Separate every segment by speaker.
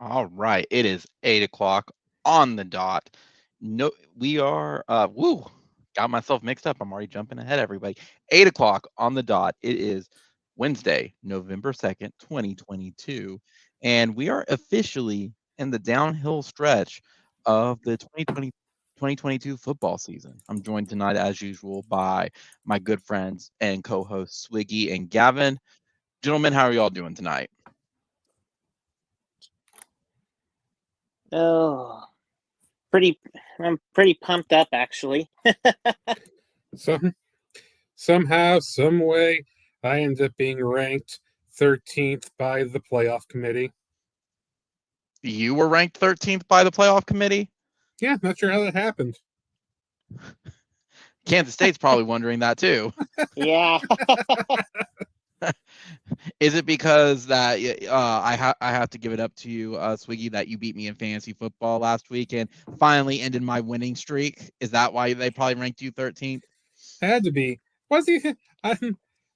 Speaker 1: All right, it is 8 o'clock on the dot. No, we are. Got myself mixed up. I'm already jumping ahead, everybody. 8 o'clock on the dot. It is Wednesday, November 2nd, 2022, and we are officially in the downhill stretch of the 2022 football season. I'm joined tonight, as usual, by my good friends and co-hosts Swiggy and Gavin. Gentlemen, how are y'all doing tonight?
Speaker 2: Oh, I'm pretty pumped up actually.
Speaker 3: Somehow, some way, I end up being ranked 13th by the playoff committee.
Speaker 1: You were ranked 13th by the playoff committee?
Speaker 3: Yeah, not sure how that happened.
Speaker 1: Kansas State's probably wondering that too.
Speaker 2: Yeah.
Speaker 1: Is it because that I have to give it up to you, Swiggy, that you beat me in fantasy football last week and finally ended my winning streak? Is that why they probably ranked you 13th?
Speaker 3: Had to be. Was he? I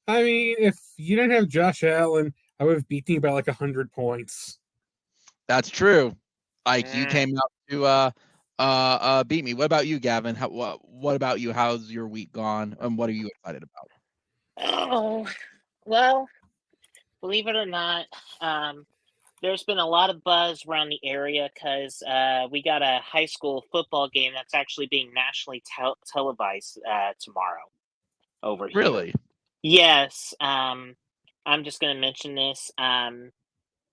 Speaker 3: mean, if you didn't have Josh Allen, I would have beaten you by like 100 points.
Speaker 1: That's true. Like you came out to beat me. What about you, Gavin? What about you? How's your week gone? And what are you excited about?
Speaker 2: Oh, well, believe it or not, there's been a lot of buzz around the area because we got a high school football game that's actually being nationally televised tomorrow over here.
Speaker 1: Really?
Speaker 2: Yes. I'm just going to mention this.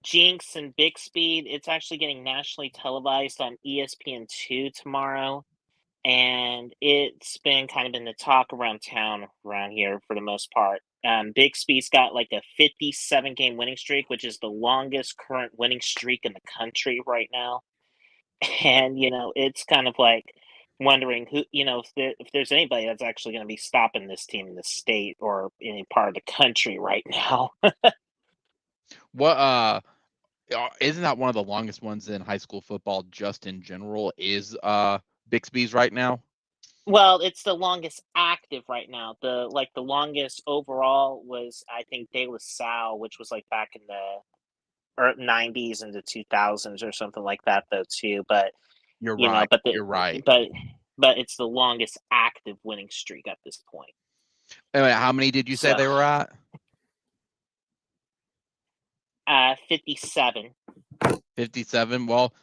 Speaker 2: Jinx and Big Speed, it's actually getting nationally televised on ESPN2 tomorrow. And it's been kind of in the talk around town around here for the most part. Big Speed's got like a 57 game winning streak, which is the longest current winning streak in the country right now. And, it's kind of like wondering who, if there's anybody that's actually going to be stopping this team in the state or any part of the country right now.
Speaker 1: What isn't that one of the longest ones in high school football just in general is Bixby's right now?
Speaker 2: Well, it's the longest active right now. The longest overall was I think De La Salle, which was like back in the 90s into 2000s or something like that though too. But
Speaker 1: You're right. You're right.
Speaker 2: But it's the longest active winning streak at this point.
Speaker 1: Anyway, how many did you say they were at?
Speaker 2: 57.
Speaker 1: 57. Well,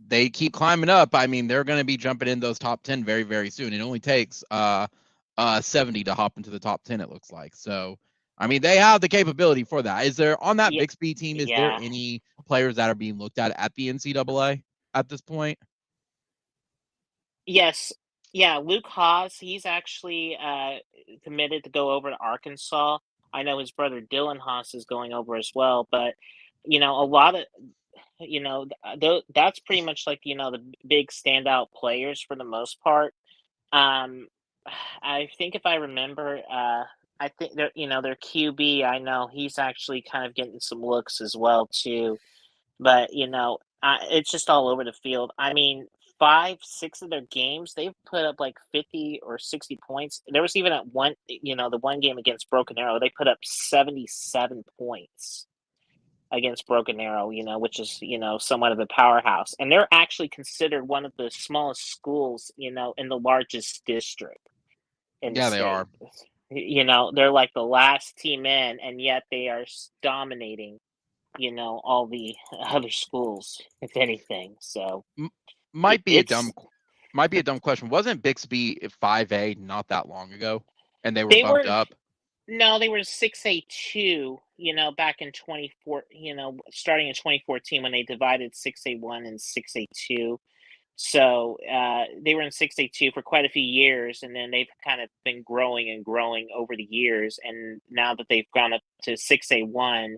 Speaker 1: they keep climbing up. I mean, they're going to be jumping in those top 10 very, very soon. It only takes 70 to hop into the top 10, it looks like. So, I mean, they have the capability for that. Is there on that Bixby team, is there any players that are being looked at the NCAA at this point?
Speaker 2: Yes. Yeah, Luke Haas, he's actually committed to go over to Arkansas. I know his brother Dylan Haas is going over as well, but a lot of that's pretty much like the big standout players for the most part. I think if I remember, I think their QB. I know he's actually kind of getting some looks as well too, but it's just all over the field. I mean, 5-6 of their games, they've put up like 50 or 60 points. There was even at one, the one game against Broken Arrow, they put up 77 points against Broken Arrow, which is, somewhat of a powerhouse. And they're actually considered one of the smallest schools, in the largest district in the state.
Speaker 1: They are.
Speaker 2: They're like the last team in, and yet they are dominating, all the other schools, if anything. So
Speaker 1: might be a dumb question. Wasn't Bixby 5A not that long ago, and they were bumped up?
Speaker 2: No, they were 6A2. Back in 24. Starting in 2014 when they divided 6A1 and 6A2. So they were in 6A2 for quite a few years, and then they've kind of been growing and growing over the years. And now that they've gone up to 6A1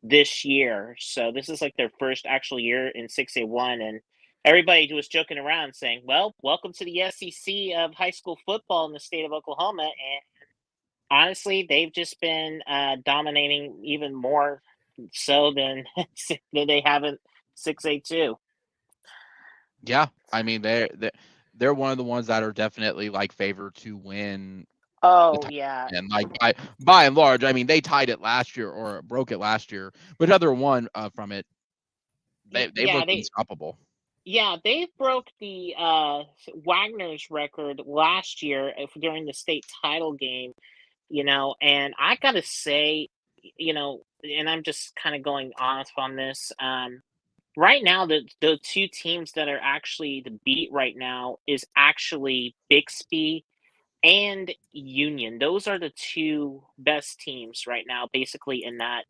Speaker 2: this year, so this is like their first actual year in 6A1, and everybody was joking around saying, well, welcome to the SEC of high school football in the state of Oklahoma. And honestly, they've just been dominating even more so than they have in 6A2.
Speaker 1: Yeah, I mean they're one of the ones that are definitely like favored to win.
Speaker 2: Oh yeah,
Speaker 1: and like by and large, I mean they tied it last year or broke it last year, which other one from it They looked unstoppable.
Speaker 2: Yeah, they broke the Wagner's record last year during the state title game, and I gotta say, and I'm just kind of going off on this. Right now, the two teams that are actually the beat right now is actually Bixby and Union. Those are the two best teams right now, basically in that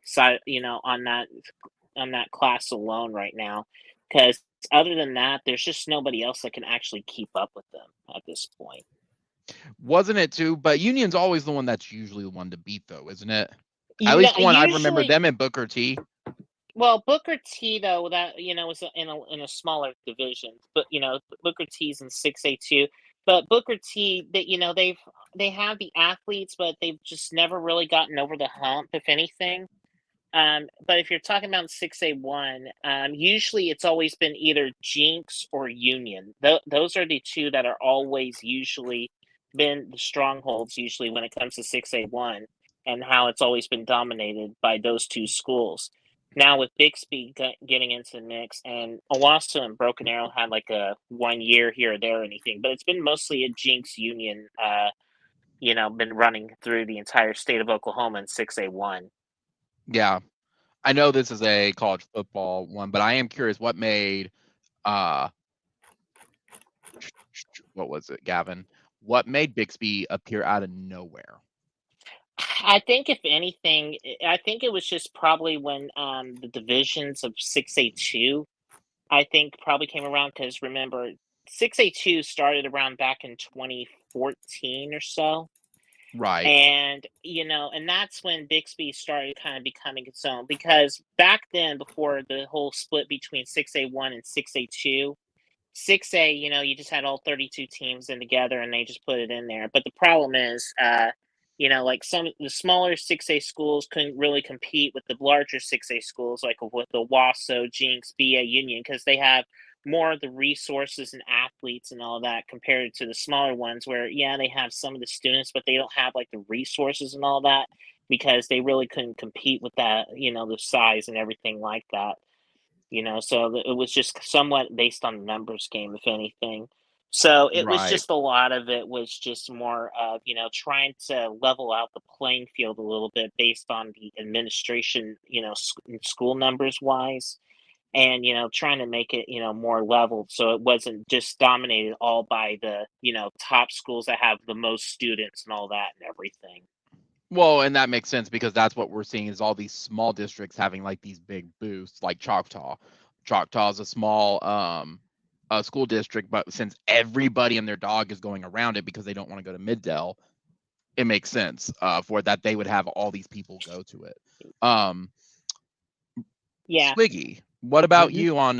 Speaker 2: side, on that class alone right now. Because other than that, there's just nobody else that can actually keep up with them at this point.
Speaker 1: Wasn't it too? But Union's always the one that's usually the one to beat, though, isn't it? At least the one I remember them and Booker T.
Speaker 2: Well, Booker T though that is in a smaller division, but Booker T's in 6A2. But Booker T, they have the athletes, but they've just never really gotten over the hump, if anything. But if you're talking about 6A1, usually it's always been either Jinx or Union. Those are the two that are always usually been the strongholds, usually when it comes to 6A1, and how it's always been dominated by those two schools. Now with Bixby getting into the mix, and Owasso and Broken Arrow had like a 1 year here or there or anything, but it's been mostly a Jinx Union, been running through the entire state of Oklahoma in 6A1.
Speaker 1: Yeah. I know this is a college football one, but I am curious what made what was it, Gavin? What made Bixby appear out of nowhere?
Speaker 2: I think if anything, I think it was just probably when the divisions of 6A2, I think probably came around because remember 6A2 started around back in 2014 or so.
Speaker 1: Right.
Speaker 2: And and that's when Bixby started kind of becoming its own, because back then, before the whole split between 6A1 and 6A2, 6A, you just had all 32 teams in together and they just put it in there. But the problem is, like some of the smaller 6A schools couldn't really compete with the larger 6A schools, like with the Wasso, Jinx, BA, Union, because they have more of the resources and athletes and all that compared to the smaller ones where, yeah, they have some of the students, but they don't have like the resources and all that because they really couldn't compete with that, the size and everything like that. So it was just somewhat based on the numbers game, if anything. So it was
Speaker 1: Right.
Speaker 2: just a lot of it was just more of, trying to level out the playing field a little bit based on the administration, school numbers wise, and, trying to make it, more leveled. So it wasn't just dominated all by the, top schools that have the most students and all that and everything.
Speaker 1: Well, and that makes sense because that's what we're seeing is all these small districts having like these big boosts, like Choctaw. Choctaw is a small school district, but since everybody and their dog is going around it because they don't want to go to Middale, it makes sense for that they would have all these people go to it.
Speaker 2: Yeah.
Speaker 1: Swiggy, what about you on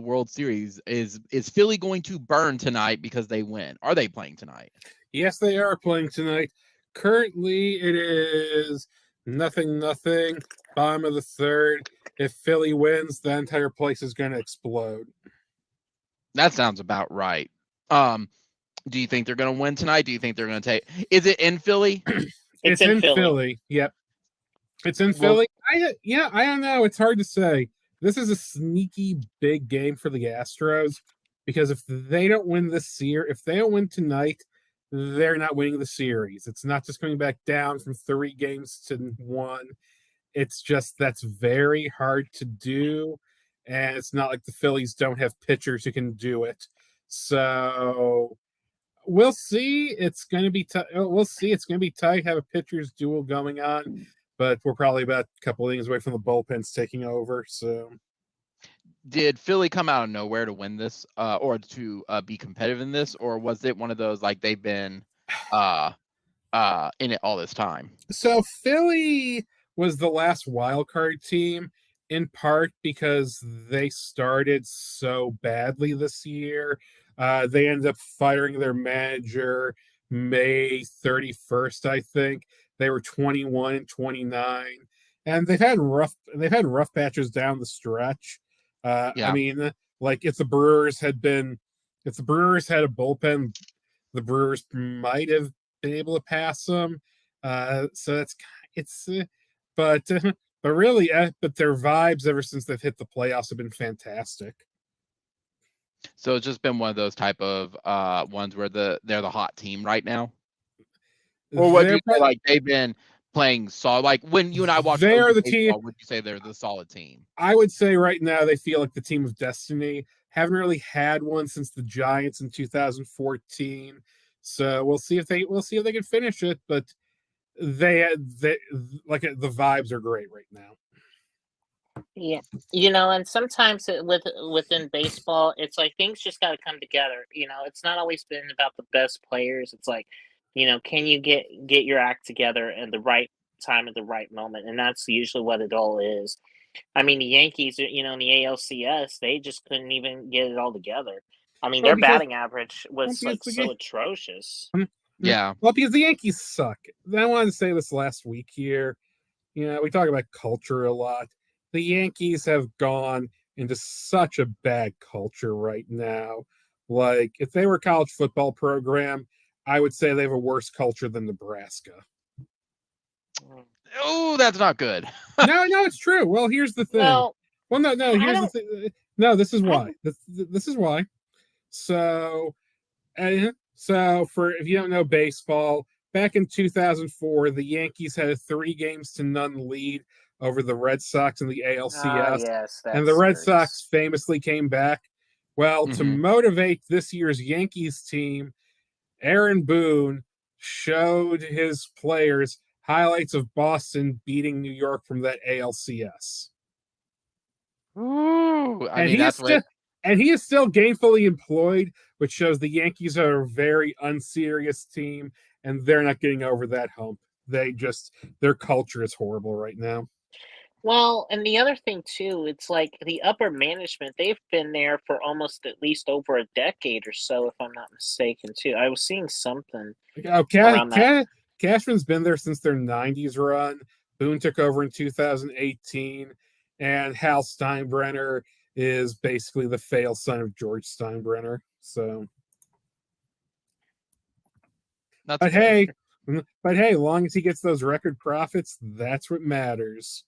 Speaker 1: World Series? Is Philly going to burn tonight because they win? Are they playing tonight?
Speaker 3: Yes, they are playing tonight. Currently, it is 0-0, bottom of the third. If Philly wins, the entire place is going to explode.
Speaker 1: That sounds about right. Do you think they're going to win tonight? Do you think they're going to take? Is it in Philly?
Speaker 3: It's in Philly. Yep, it's in Philly. I don't know. It's hard to say. This is a sneaky big game for the Astros because if they don't win this year, if they don't win tonight, they're not winning the series. It's not just coming back down from 3 games to 1. It's just that's very hard to do. And it's not like the Phillies don't have pitchers who can do it. So we'll see. It's going to be we'll see. It's going to be tight. Have a pitcher's duel going on, but we're probably about a couple of innings away from the bullpens taking over. So
Speaker 1: did Philly come out of nowhere to win this or to be competitive in this, or was it one of those like they've been in it all this time?
Speaker 3: So Philly was the last wild card team in part because they started so badly this year. They ended up firing their manager May 31st, I think. They were 21-29, and they've had rough patches down the stretch.
Speaker 1: Yeah.
Speaker 3: I mean, like if the Brewers had a bullpen, the Brewers might have been able to pass them. So but But really, but their vibes ever since they've hit the playoffs have been fantastic.
Speaker 1: So it's just been one of those type of ones where they're the hot team right now. Or what do you say, like they've been playing solid? Like when you and I watch
Speaker 3: they're the team.
Speaker 1: Would you say they're the solid team?
Speaker 3: I would say right now they feel like the team of destiny. Haven't really had one since the Giants in 2014. So we'll see if they can finish it. But they like the vibes are great right now.
Speaker 2: Yeah, and sometimes within baseball, it's like things just got to come together. It's not always been about the best players. It's like, can you get your act together at the right time at the right moment, and that's usually what it all is. I mean, the Yankees, in the ALCS, they just couldn't even get it all together. I mean, their batting average was so atrocious.
Speaker 1: Yeah.
Speaker 3: Well, because the Yankees suck. I wanted to say this last week here. We talk about culture a lot. The Yankees have gone into such a bad culture right now. Like, if they were a college football program, I would say they have a worse culture than Nebraska.
Speaker 1: Oh, that's not good.
Speaker 3: No, it's true. Well, here's the thing. No, here's the thing. No, this is why. This is why. So for if you don't know baseball, back in 2004, the Yankees had a 3-0 lead over the Red Sox in the ALCS.
Speaker 2: Yes,
Speaker 3: and the Red Sox famously came back. Well, to motivate this year's Yankees team, Aaron Boone showed his players highlights of Boston beating New York from that ALCS.
Speaker 1: Ooh,
Speaker 3: and he is still gainfully employed, which shows the Yankees are a very unserious team, and they're not getting over that hump. Their culture is horrible right now.
Speaker 2: Well, and the other thing too, it's like the upper management, they've been there for almost at least over a decade or so, if I'm not mistaken, too. I was seeing something around that.
Speaker 3: Cashman's been there since their 90s run. Boone took over in 2018, and Hal Steinbrenner is basically the failed son of George Steinbrenner. So, but hey, as long as he gets those record profits, that's what matters.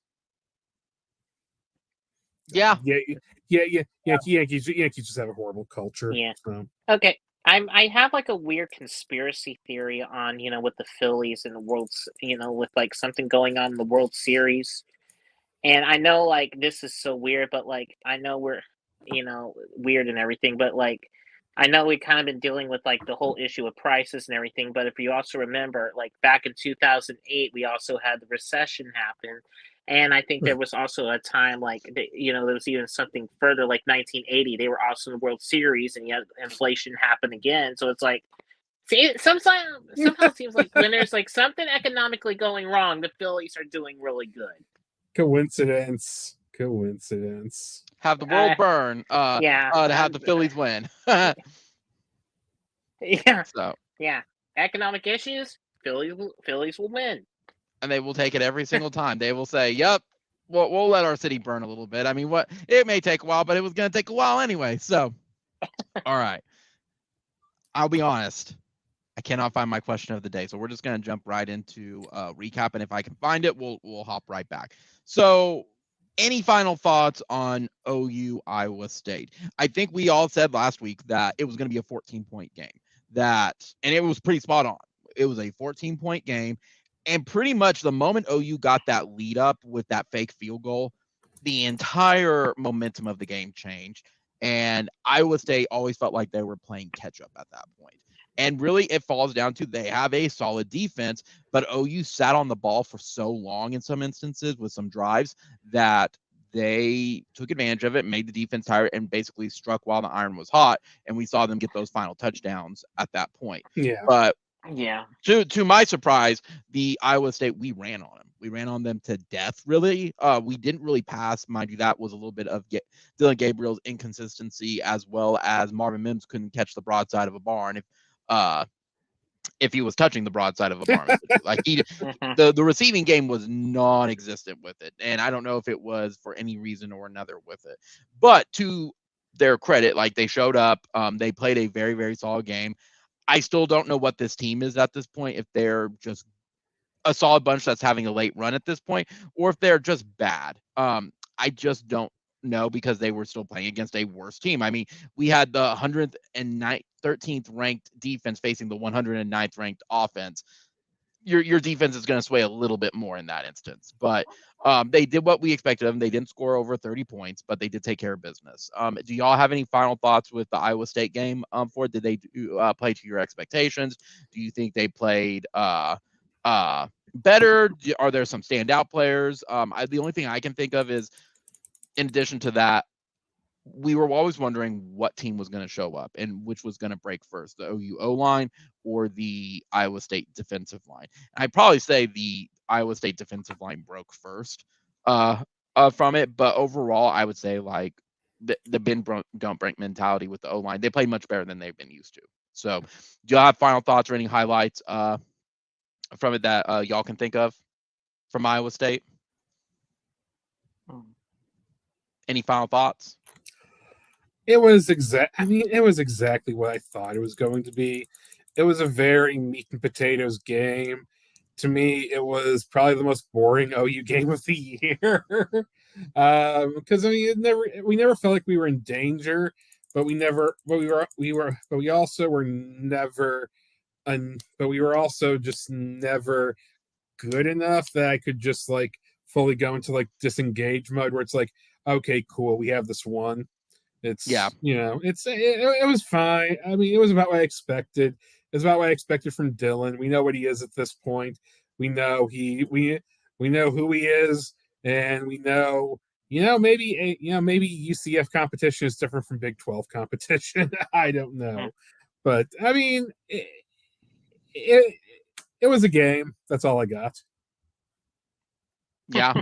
Speaker 1: Yeah.
Speaker 3: Yankees just have a horrible culture.
Speaker 2: Yeah.
Speaker 3: So.
Speaker 2: Okay. I have like a weird conspiracy theory on, with the Phillies and the World's, with like something going on in the World Series. And I know like this is so weird, but like I know we're, weird and everything, but like I know we've kind of been dealing with like the whole issue of prices and everything. But if you also remember, like back in 2008, we also had the recession happen. And I think there was also a time like, there was even something further like 1980. They were also in the World Series, and yet inflation happened again. So it's like, somehow it seems like when there's like something economically going wrong, the Phillies are doing really good.
Speaker 3: Coincidence.
Speaker 1: Have the world burn.
Speaker 2: To
Speaker 1: have the Phillies win.
Speaker 2: Yeah.
Speaker 1: So.
Speaker 2: Yeah. Economic issues, Phillies will win.
Speaker 1: And they will take it every single time. They will say, "Yep, we'll let our city burn a little bit." I mean, it may take a while, but it was going to take a while anyway. So, all right. I'll be honest. I cannot find my question of the day, so we're just going to jump right into recap. And if I can find it, we'll hop right back. So, any final thoughts on OU Iowa State? I think we all said last week that it was going to be a 14-point game. And it was pretty spot on. It was a 14-point game. And pretty much the moment OU got that lead up with that fake field goal, the entire momentum of the game changed. And Iowa State always felt like they were playing catch up at that point. And really, it falls down to they have a solid defense, but OU sat on the ball for so long in some instances with some drives that they took advantage of it, made the defense tired, and basically struck while the iron was hot. And we saw them get those final touchdowns at that point.
Speaker 3: Yeah.
Speaker 1: But
Speaker 2: yeah,
Speaker 1: to my surprise, the Iowa State, we ran on them. We ran on them to death, really. We didn't really pass. Mind you, that was a little bit of Dylan Gabriel's inconsistency, as well as Marvin Mims couldn't catch the broadside of a barn if he was touching the broadside of a barn. Like the receiving game was non-existent with it. And I don't know if it was for any reason or another with it. But to their credit, like they showed up. They played a very, very solid game. I still don't know what this team is at this point, if they're just a solid bunch that's having a late run at this point, or if they're just bad. I just don't know because they were still playing against a worse team. I mean, we had the 113th ranked defense facing the 109th ranked offense. Your defense is going to sway a little bit more in that instance, but they did what we expected of them. They didn't score over 30 points, but they did take care of business. Do y'all have any final thoughts with the Iowa State game? For it? Did they play to your expectations? Do you think they played better? Are there some standout players? The only thing I can think of is, in addition to that, we were always wondering what team was going to show up and which was going to break first, the OU O-line or the Iowa State defensive line. And I'd probably say the Iowa State defensive line broke first from it, but overall, I would say like the bend don't break mentality with the O-line. They played much better than they've been used to. So, do y'all have final thoughts or any highlights from it that y'all can think of from Iowa State? Any final thoughts?
Speaker 3: It was exactly what I thought it was going to be. It was a very meat and potatoes game. To me, it was probably the most boring OU game of the year. Because we never felt like we were in danger, but we also just never good enough that I could just like fully go into like disengage mode where it's like, okay, cool, we have this one. It was fine. I mean, it was about what I expected. It's about what I expected from Dylan. We know what he is at this point. We know we know who he is, and we know maybe UCF competition is different from Big 12 competition. I don't know, but I mean, it was a game. That's all I got.
Speaker 1: Yeah,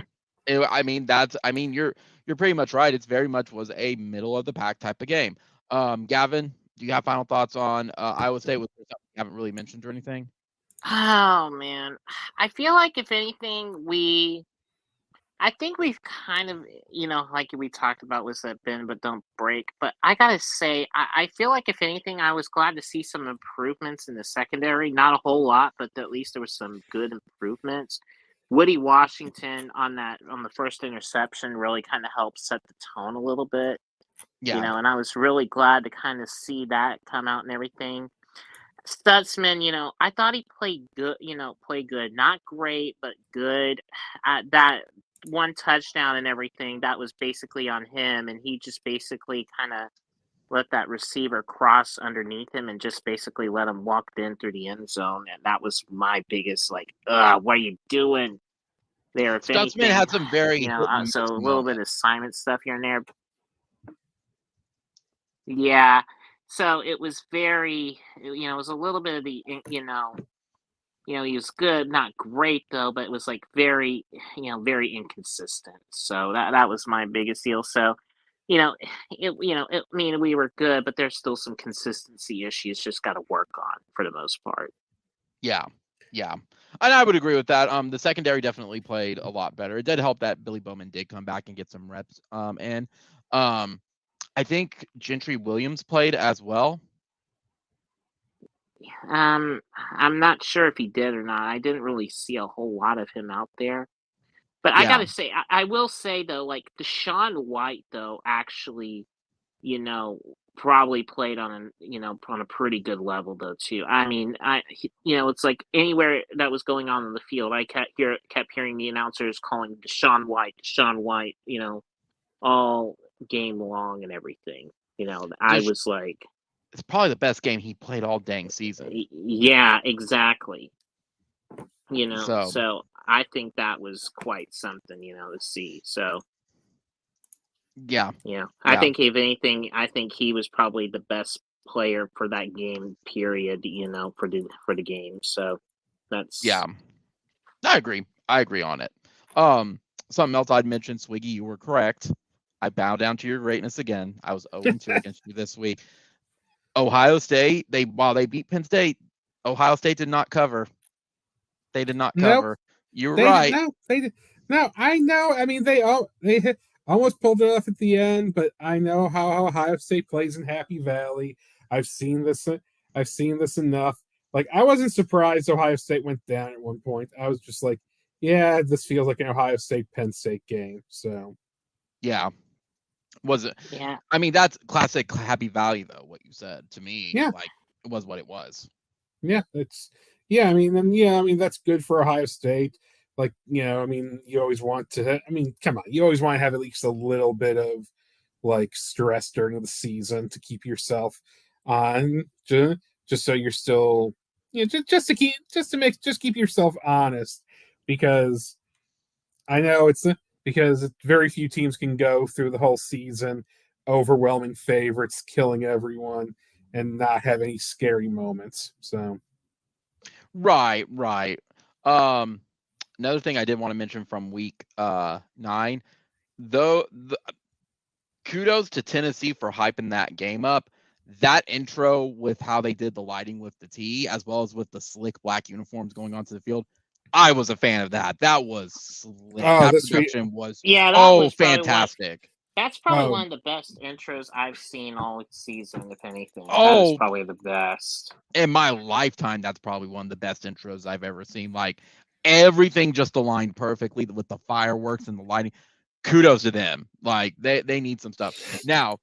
Speaker 1: you're pretty much right. It's very much was a middle of the pack type of game. Gavin, do you have final thoughts on Iowa State? With something you haven't really mentioned or anything?
Speaker 2: Oh man, I feel like if anything, I think we've kind of, like we talked about, was that bend but don't break. But I gotta say, I feel like if anything, I was glad to see some improvements in the secondary. Not a whole lot, but at least there was some good improvements. Woody Washington on the first interception really kind of helped set the tone a little bit.
Speaker 1: Yeah.
Speaker 2: And I was really glad to kind of see that come out and everything. Stutzman, I thought he played good, not great, but good. That one touchdown and everything, that was basically on him, and he just basically kind of let that receiver cross underneath him and just basically let him walk in through the end zone. And that was my biggest, like, what are you doing there? If
Speaker 1: Stutzman
Speaker 2: anything,
Speaker 1: had some very
Speaker 2: so a little bit of assignment stuff here and there. Yeah. So it was very, it was a little bit of the, he was good, not great though, but it was like very, very inconsistent. So that was my biggest deal. So, we were good, but there's still some consistency issues just got to work on for the most part.
Speaker 1: Yeah. Yeah. And I would agree with that. The secondary definitely played a lot better. It did help that Billy Bowman did come back and get some reps. I think Gentry Williams played as well.
Speaker 2: I'm not sure if he did or not. I didn't really see a whole lot of him out there. But I gotta say, I will say though, like Deshaun White though, actually, probably played on a pretty good level though too. I mean, it's like anywhere that was going on in the field, I kept hearing the announcers calling Deshaun White, all game long and everything. I was like,
Speaker 1: it's probably the best game he played all dang season.
Speaker 2: Yeah, exactly. So I think that was quite something, to see. So
Speaker 1: yeah.
Speaker 2: I think if anything, I think he was probably the best player for that game period, for the game. So that's
Speaker 1: I agree on it. Something else I'd mention, Swiggy, you were correct. I bow down to your greatness again. I was 0-2 against you this week. Ohio State, while they beat Penn State, Ohio State did not cover. They did not cover. Nope. You were right.
Speaker 3: No, I know. I mean, they almost pulled it off at the end, but I know how Ohio State plays in Happy Valley. I've seen this enough. like I wasn't surprised Ohio State went down at one point. I was just like, yeah, this feels like an Ohio State Penn State game. So
Speaker 1: Yeah. Was it?
Speaker 2: Yeah.
Speaker 1: I mean, that's classic Happy Valley, though. What you said to me,
Speaker 3: Yeah.
Speaker 1: like it was what it was.
Speaker 3: Yeah, I mean, that's good for Ohio State. Like, I mean, you always want to. I mean, come on, you always want to have at least a little bit of like stress during the season to keep yourself on, just so you're still, just to keep yourself honest, because I know because very few teams can go through the whole season overwhelming favorites, killing everyone, and not have any scary moments. So
Speaker 1: Right. Another thing I did want to mention from week 9, though, kudos to Tennessee for hyping that game up. That intro with how they did the lighting with the T, as well as with the slick black uniforms going onto the field, I was a fan of that. That was slick. That production was fantastic.
Speaker 2: That's probably one of the best intros I've seen all season, if anything. That is probably the best.
Speaker 1: In my lifetime, that's probably one of the best intros I've ever seen. Like, everything just aligned perfectly with the fireworks and the lighting. Kudos to them. Like, they need some stuff. Now,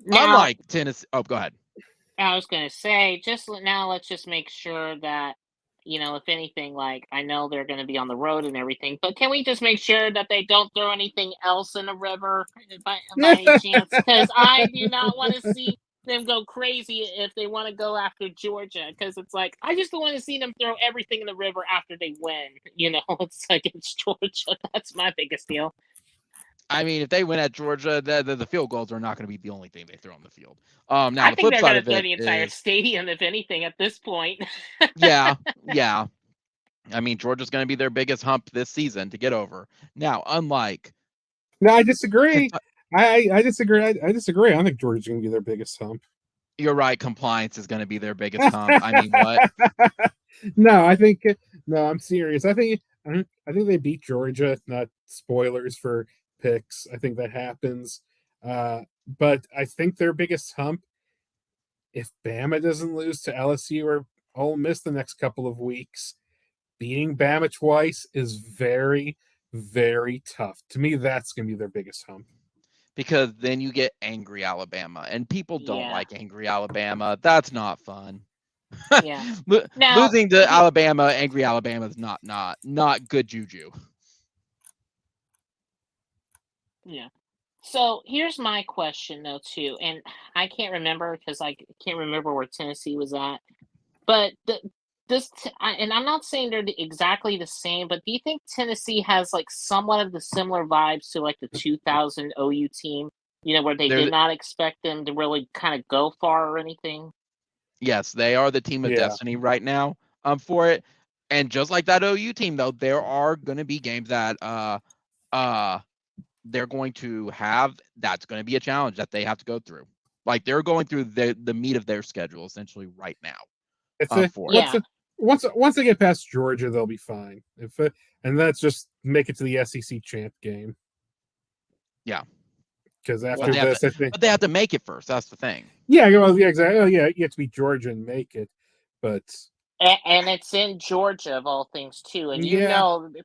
Speaker 1: unlike Tennessee... Oh, go ahead.
Speaker 2: I was going to say, let's just make sure that, if anything, like, I know they're going to be on the road and everything, but can we just make sure that they don't throw anything else in the river by any chance? Because I do not want to see them go crazy if they want to go after Georgia, because it's like, I just don't want to see them throw everything in the river after they win. It's like, it's Georgia. That's my biggest deal.
Speaker 1: I mean, if they win at Georgia, the field goals are not going to be the only thing they throw on the field.
Speaker 2: Now, I think they're going to throw the entire stadium, if anything, at this point.
Speaker 1: Yeah. I mean, Georgia's going to be their biggest hump this season to get over. Now, unlike...
Speaker 3: No, I disagree. I disagree. I disagree. I don't think Georgia's going to be their biggest hump.
Speaker 1: You're right. Compliance is going to be their biggest hump. I mean, what?
Speaker 3: No, I'm serious. I think they beat Georgia. Not spoilers for picks. I think that happens. But I think their biggest hump, if Bama doesn't lose to LSU or Ole Miss the next couple of weeks, beating Bama twice is very, very tough. To me, that's going to be their biggest hump.
Speaker 1: Because then you get angry Alabama, and people don't like angry Alabama. That's not fun.
Speaker 2: Yeah.
Speaker 1: Losing to Alabama, angry Alabama is not good juju.
Speaker 2: Yeah. So here's my question though too, and I can't remember because I can't remember where Tennessee was at, but and I'm not saying they're exactly the same, but do you think Tennessee has like somewhat of the similar vibes to like the 2000 OU team, where they did not expect them to really kind of go far or anything?
Speaker 1: Yes, they are the team of destiny right now for it. And just like that OU team, though, there are going to be games that they're going to have. That's going to be a challenge that they have to go through. Like, they're going through the meat of their schedule essentially right now.
Speaker 3: Once they get past Georgia, they'll be fine. And that's just make it to the SEC champ game.
Speaker 1: Yeah.
Speaker 3: Because after this,
Speaker 1: but they have to make it first. That's the thing.
Speaker 3: Yeah, well, yeah, exactly. Oh, yeah, you have to beat Georgia and make it, but
Speaker 2: and it's in Georgia of all things too, and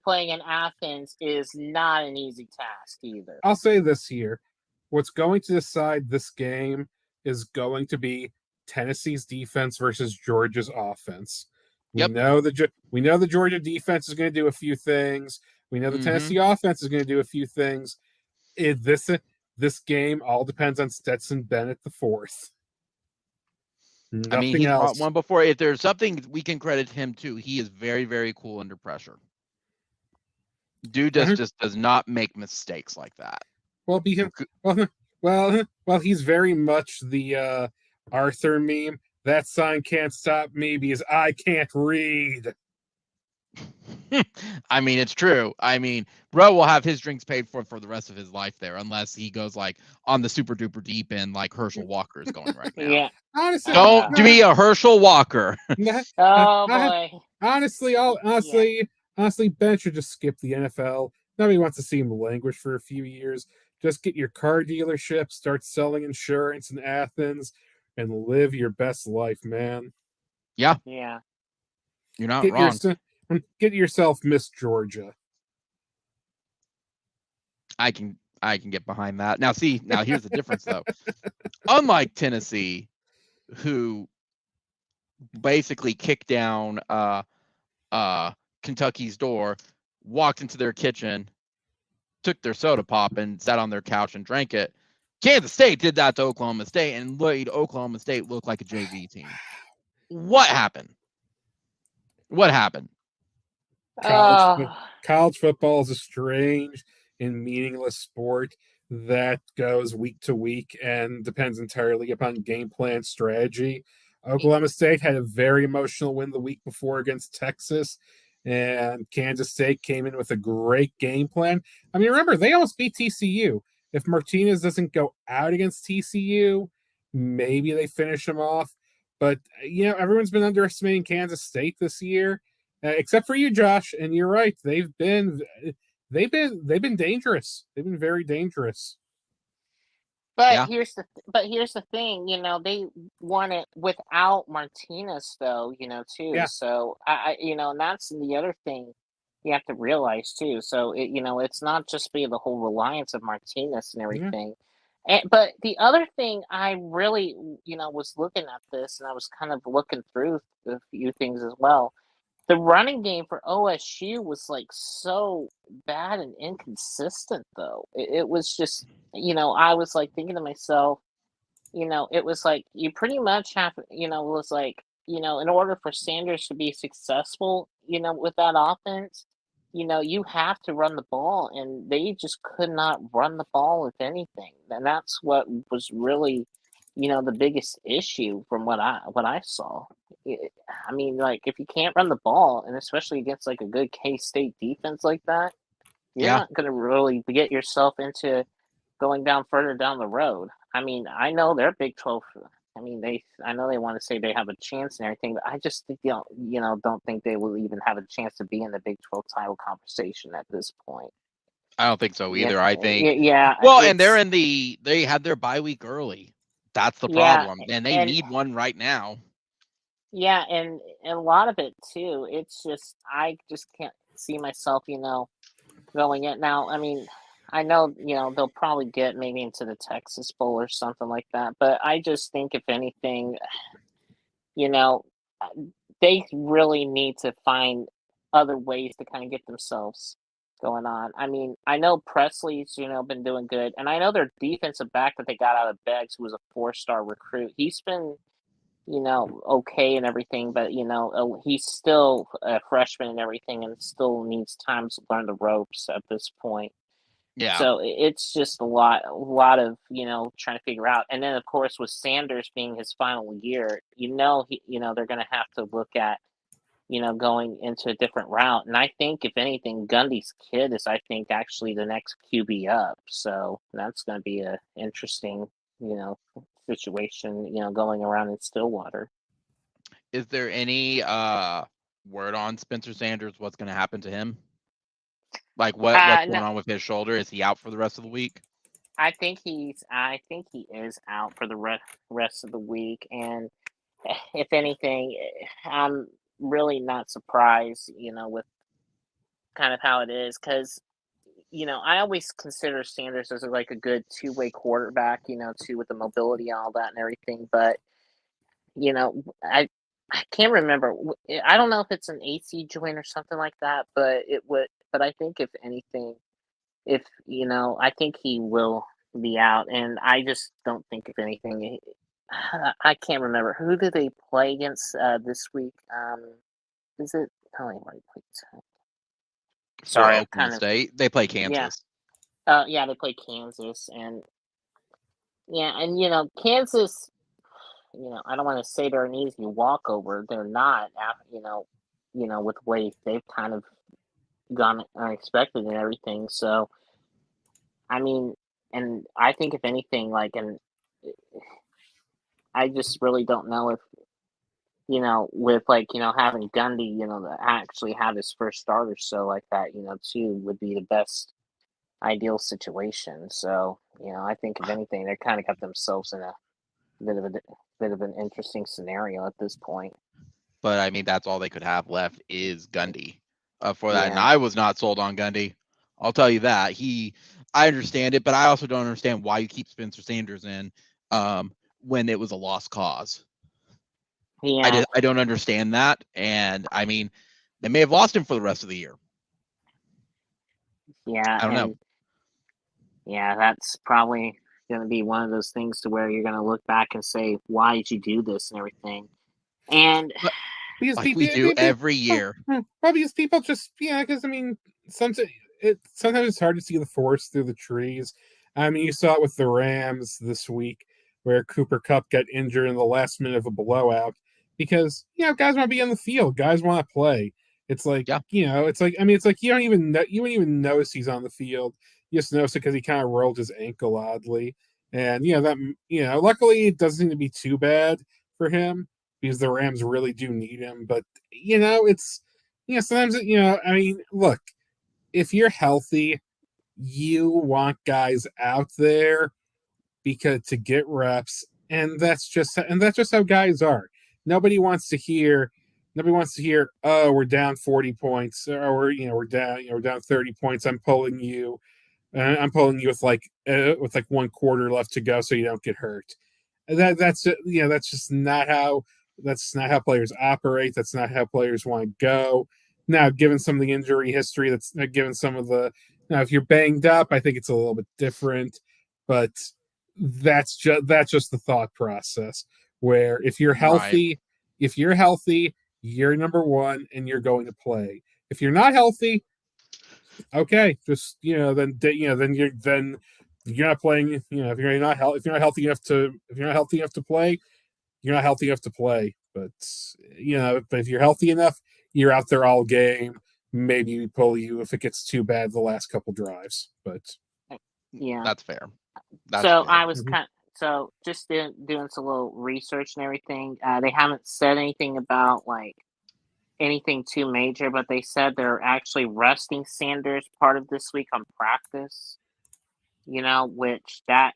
Speaker 2: playing in Athens is not an easy task either.
Speaker 3: I'll say this here: what's going to decide this game is going to be Tennessee's defense versus Georgia's offense. We know the Georgia defense is going to do a few things. We know the Tennessee offense is going to do a few things. This game all depends on Stetson Bennett the fourth.
Speaker 1: I mean, he's brought one before. If there's something we can credit him to, he is very, very cool under pressure. Dude just does not make mistakes like that.
Speaker 3: Well, he's very much the Arthur meme. That sign can't stop me because I can't read.
Speaker 1: I mean, it's true. I mean, bro will have his drinks paid for the rest of his life there, unless he goes like on the super duper deep end, like Herschel Walker is going right now.
Speaker 2: Yeah.
Speaker 3: Honestly,
Speaker 1: don't be a Herschel Walker.
Speaker 2: Oh boy.
Speaker 3: Honestly, Ben should just skip the NFL. Nobody wants to see him languish for a few years. Just get your car dealership, start selling insurance in Athens, and live your best life, man.
Speaker 1: Yeah.
Speaker 2: Yeah.
Speaker 1: You're not wrong.
Speaker 3: Get yourself Miss Georgia.
Speaker 1: I can get behind that. Now here's the difference though. Unlike Tennessee, who basically kicked down Kentucky's door, walked into their kitchen, took their soda pop and sat on their couch and drank it. Kansas State did that to Oklahoma State and made Oklahoma State look like a JV team. What happened?
Speaker 3: College football is a strange and meaningless sport that goes week to week and depends entirely upon game plan strategy. Oklahoma State had a very emotional win the week before against Texas, and Kansas State came in with a great game plan. I mean, remember, they almost beat TCU. If Martinez doesn't go out against TCU, maybe they finish him off. But, everyone's been underestimating Kansas State this year, except for you, Josh. And you're right. They've been dangerous. They've been very dangerous.
Speaker 2: But here's the thing, they won it without Martinez though, too.
Speaker 3: Yeah.
Speaker 2: So and that's the other thing you have to realize too. So it's not just be the whole reliance of Martinez and everything. But the other thing I really, was looking at this and I was kind of looking through a few things as well. The running game for OSU was like so bad and inconsistent though. It was just, I was like thinking to myself, it was like you pretty much have, was like, in order for Sanders to be successful, with that offense, you have to run the ball, and they just could not run the ball with anything. And that's what was really, the biggest issue from what I saw. I mean, like, if you can't run the ball, and especially against like a good K-State defense like that, you're not going to really get yourself into going down further down the road. I mean, I know they're Big 12. I mean, I know they want to say they have a chance and everything, but I just think, don't think they will even have a chance to be in the Big 12 title conversation at this point.
Speaker 1: I don't think so either.
Speaker 2: Yeah,
Speaker 1: I think,
Speaker 2: yeah.
Speaker 1: Well, and they had their bye week early. That's the problem, and they need one right now.
Speaker 2: Yeah, and a lot of it too. It's just I just can't see myself, going in now. I mean, I know, they'll probably get maybe into the Texas Bowl or something like that. But I just think, if anything, they really need to find other ways to kind of get themselves going on. I mean, I know Presley's, been doing good. And I know their defensive back that they got out of Beggs, who was a 4-star recruit. He's been, okay and everything. But, he's still a freshman and everything and still needs time to learn the ropes at this point.
Speaker 1: Yeah.
Speaker 2: So it's just a lot of, trying to figure out. And then, of course, with Sanders being his final year, they're going to have to look at, going into a different route. And I think, if anything, Gundy's kid is, I think, actually the next QB up. So that's going to be a interesting, situation, going around in Stillwater.
Speaker 1: Is there any word on Spencer Sanders? What's going to happen to him? Like what's going on with his shoulder? Is he out for the rest of the week?
Speaker 2: I think he is out for the rest of the week. And if anything, I'm really not surprised, with kind of how it is, because, I always consider Sanders as like a good two-way quarterback, too, with the mobility and all that and everything. But, I can't remember. I don't know if it's an AC joint or something like that, but but I think, if anything, I think he will be out. And I just don't think, if anything, I can't remember. Who did they play against this week? Is it? Oh, they already played. Sorry,
Speaker 1: Oklahoma State. They play Kansas.
Speaker 2: Yeah, they play Kansas, and Kansas. I don't want to say they're an easy walkover. They're not. With the way they've kind of gone unexpected and everything. So, I mean, and I think, if anything, I just really don't know if, with having Gundy, to actually have his first start or so like that, too, would be the best ideal situation. So, I think, if anything, they kind of got themselves in a bit of an interesting scenario at this point.
Speaker 1: but I mean that's all they could have left is Gundy for that, and
Speaker 2: Yeah.
Speaker 1: I was not sold on Gundy. I'll tell you that. I understand it, but I also don't understand why you keep Spencer Sanders in when it was a lost cause.
Speaker 2: Yeah.
Speaker 1: I don't understand that, and I mean they may have lost him for the rest of the year.
Speaker 2: Yeah.
Speaker 1: I don't know.
Speaker 2: Yeah, that's probably going to be one of those things to where you're going to look back and say, why did you do this and everything? And
Speaker 3: because
Speaker 1: like we do every year.
Speaker 3: Well, because people just because I mean sometimes it's hard to see the forest through the trees. I mean, you saw it with the Rams this week where Cooper Kupp got injured in the last minute of a blowout because guys want to be on the field, guys want to play. It's like it's like you wouldn't even notice he's on the field. You just notice it because he kind of rolled his ankle oddly, and luckily it doesn't seem to be too bad for him because the Rams really do need him. But it's sometimes I mean, look, if you're healthy, you want guys out there because to get reps, and that's just how guys are. Nobody wants to hear, oh, we're down 40 points, or we're down 30 points. I'm pulling you with like 1 quarter left to go so you don't get hurt. That's just not how players operate. That's not how players want to go. Now, given some of the injury history, that's given some of the if you're banged up, I think it's a little bit different. But that's just the thought process. Where if you're healthy, you're number one and you're going to play. If you're not healthy, okay, just then you're not playing. If you're not healthy enough to play, you're not healthy enough to play. But but if you're healthy enough, you're out there all game. Maybe we pull you if it gets too bad the last couple drives. But
Speaker 2: yeah,
Speaker 1: that's fair.
Speaker 2: I was just doing some little research and everything. They haven't said anything about like anything too major, but they said they're actually resting Sanders part of this week on practice. Which that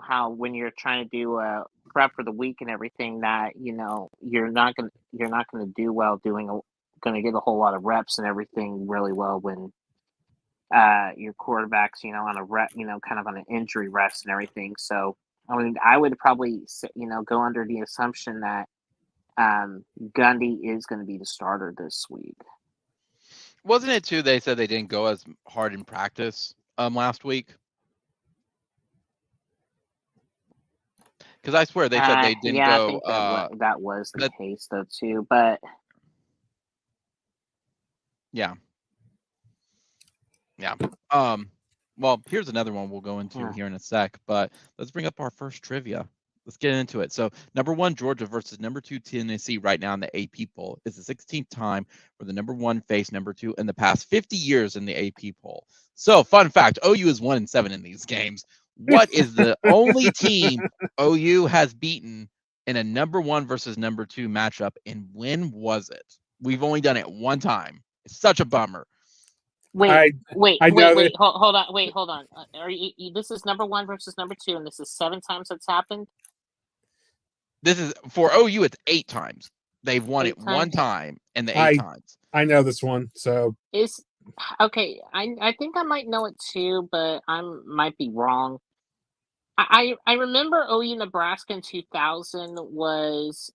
Speaker 2: how when you're trying to do a prep for the week and everything, that you're not gonna do well gonna get a whole lot of reps and everything really well when your quarterback's on a rep, kind of on an injury rest and everything. So I mean, I would probably go under the assumption that Gundy is going to be the starter this week.
Speaker 1: Wasn't it too? They said they didn't go as hard in practice last week. Because I swear they said they didn't go.
Speaker 2: I think that was the case though too. But
Speaker 1: yeah. Well, here's another one we'll go into here in a sec. But let's bring up our first trivia. Let's get into it. So, number 1 Georgia versus number 2 Tennessee right now in the AP poll. It's the 16th time where the number 1 faced number 2 in the past 50 years in the AP poll. So, fun fact: OU is 1-7 in these games. What is the only team OU has beaten in a number 1 versus number 2 matchup, and when was it? We've only done it one time. It's such a bummer.
Speaker 2: Wait, hold on. Are you, this is number 1 versus number 2, and this is 7 times it's happened?
Speaker 1: This is for OU. It's 8 times. They've won it one time in the 8 times.
Speaker 3: I know this one. So
Speaker 2: okay. I think I might know it too, but I might be wrong. I remember OU Nebraska in 2000 was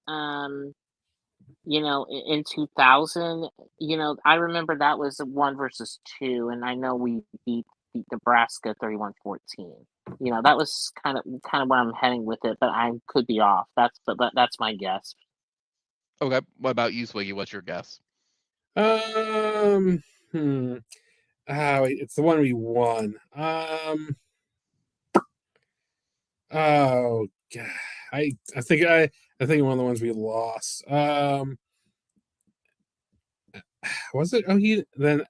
Speaker 2: in 2000, I remember that was 1 versus 2, and I know we beat Nebraska 31-14. That was kind of where I'm heading with it, but I could be off. That's my guess.
Speaker 1: Okay, what about you, Swiggy? What's your guess?
Speaker 3: It's the one we won. Oh God, I think one of the ones we lost. Was it OU? Then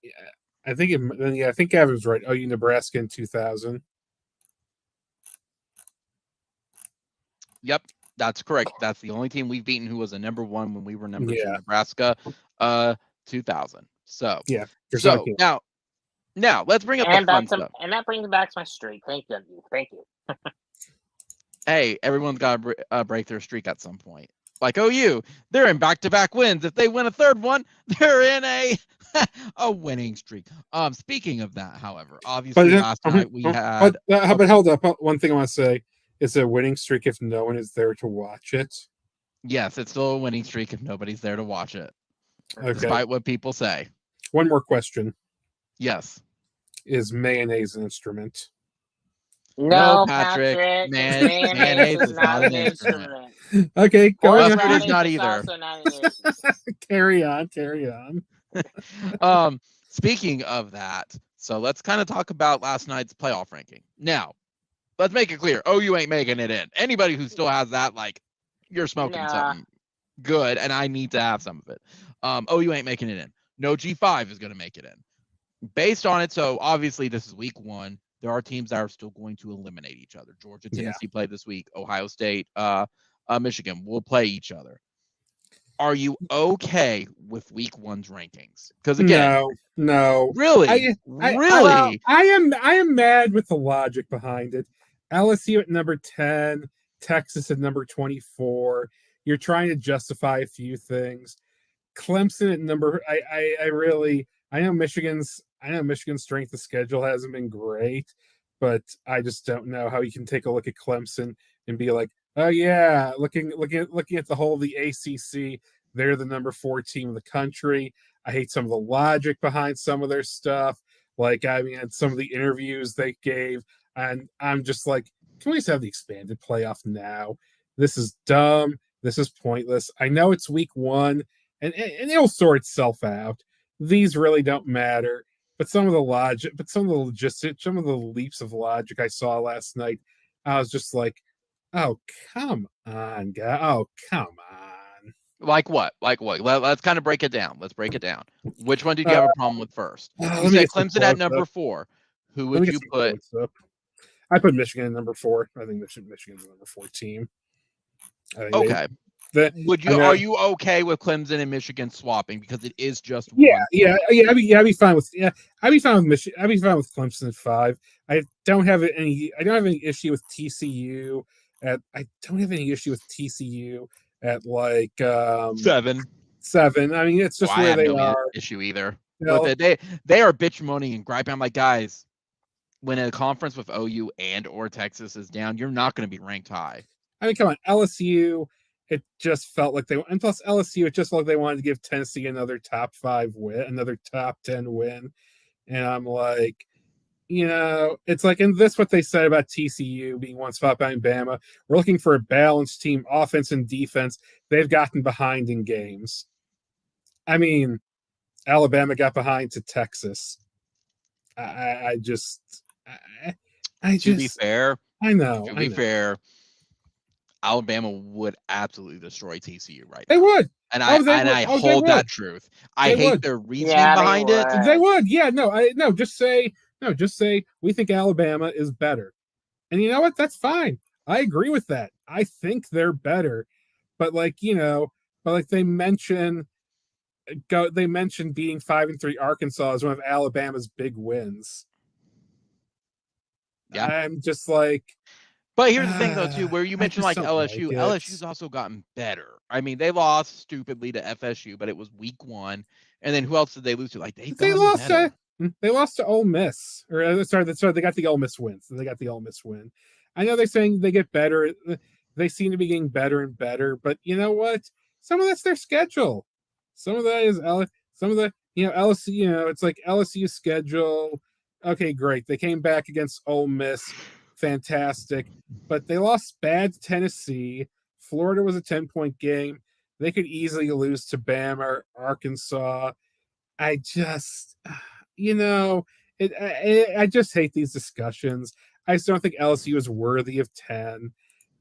Speaker 3: I think I think Gavin's right. OU Nebraska in 2000.
Speaker 1: Yep, that's correct. That's the only team we've beaten who was a number 1 when we were number 2. Nebraska, 2000. So
Speaker 3: yeah.
Speaker 1: So now let's bring up the fun stuff.
Speaker 2: And that brings back my streak. Thank you.
Speaker 1: Hey, everyone's got to break their streak at some point. like OU, they're in back-to-back wins. If they win a third one, they're in a winning streak. Speaking of that, however, obviously last night we had.
Speaker 3: But hold up. One thing I want to say is a winning streak if no one is there to watch it.
Speaker 1: Yes, it's still a winning streak if nobody's there to watch it,
Speaker 3: okay.
Speaker 1: Despite what people say.
Speaker 3: One more question.
Speaker 1: Yes.
Speaker 3: Is mayonnaise an instrument?
Speaker 2: No, Patrick. Mayonnaise is not an instrument.
Speaker 3: Okay,
Speaker 1: going on. It's not either.
Speaker 3: Carry on.
Speaker 1: Speaking of that, so let's kind of talk about last night's playoff ranking. Now, let's make it clear. OU ain't making it in. Anybody who still has that, like, you're smoking something good, and I need to have some of it. OU ain't making it in. No G5 is going to make it in. Based on it, so obviously this is week 1. There are teams that are still going to eliminate each other. Georgia, Tennessee play this week. Ohio State, Michigan will play each other. Are you okay with week 1's rankings? Because again,
Speaker 3: no,
Speaker 1: really,
Speaker 3: I am mad with the logic behind it. LSU at number 10, Texas at number 24. You're trying to justify a few things. Clemson at number. I know Michigan's strength of schedule hasn't been great, but I just don't know how you can take a look at Clemson and be like, oh yeah, looking at the whole of the ACC, they're the number 4 team in the country. I hate some of the logic behind some of their stuff. Like, I mean, some of the interviews they gave, and I'm just like, can we just have the expanded playoff now? This is dumb. This is pointless. I know it's week 1, and it'll sort itself out. These really don't matter. But some of the logic, some of the logistics, some of the leaps of logic I saw last night, I was just like, oh, come on, guy. Oh, come on.
Speaker 1: Like what? Let's kind of break it down. Let's break it down. Which one did you have a problem with first? You said Clemson at number 4. Who would you put?
Speaker 3: I put Michigan at number 4. I think Michigan's the number 4 team.
Speaker 1: Okay. Are you okay with Clemson and Michigan swapping because it is just
Speaker 3: one? I'd be fine with Michigan. I'd be fine with Clemson at 5. I don't have any issue with TCU I don't have any issue with TCU at like
Speaker 1: 7.
Speaker 3: I mean, it's just where they are.
Speaker 1: Issue either. But they are bitch moaning and griping. I'm like, guys, when a conference with OU and or Texas is down, you're not going to be ranked high.
Speaker 3: I mean, come on, LSU. It just felt like and plus LSU, it just felt like they wanted to give Tennessee another top 5 win, another top 10 win. And I'm like, it's like, and this what they said about TCU being 1 spot behind Bama. We're looking for a balanced team, offense and defense. They've gotten behind in games. I mean, Alabama got behind to Texas. To be
Speaker 1: fair,
Speaker 3: I know.
Speaker 1: To be fair, Alabama would absolutely destroy TCU right
Speaker 3: now. They would.
Speaker 1: And I hold that truth. I hate their reasoning behind it.
Speaker 3: They would. Yeah, just say we think Alabama is better. And you know what? That's fine. I agree with that. I think they're better. But they mention beating 5-3 Arkansas as one of Alabama's big wins. Yeah. I'm just like,
Speaker 1: but here's the thing, though, too, where you mentioned like LSU. LSU's also gotten better. I mean, they lost stupidly to FSU, but it was week 1. And then who else did they lose to? Like they
Speaker 3: lost to Ole Miss. Or sorry, they got the Ole Miss win. So they got the Ole Miss win. I know they're saying they get better. They seem to be getting better and better. But you know what? Some of that's their schedule. Some of that is LSU. It's like LSU's schedule. Okay, great. They came back against Ole Miss. Fantastic, but they lost bad to Tennessee. Florida was a 10-point game. They could easily lose to Bama or Arkansas. I just, I just hate these discussions. I just don't think LSU is worthy of 10.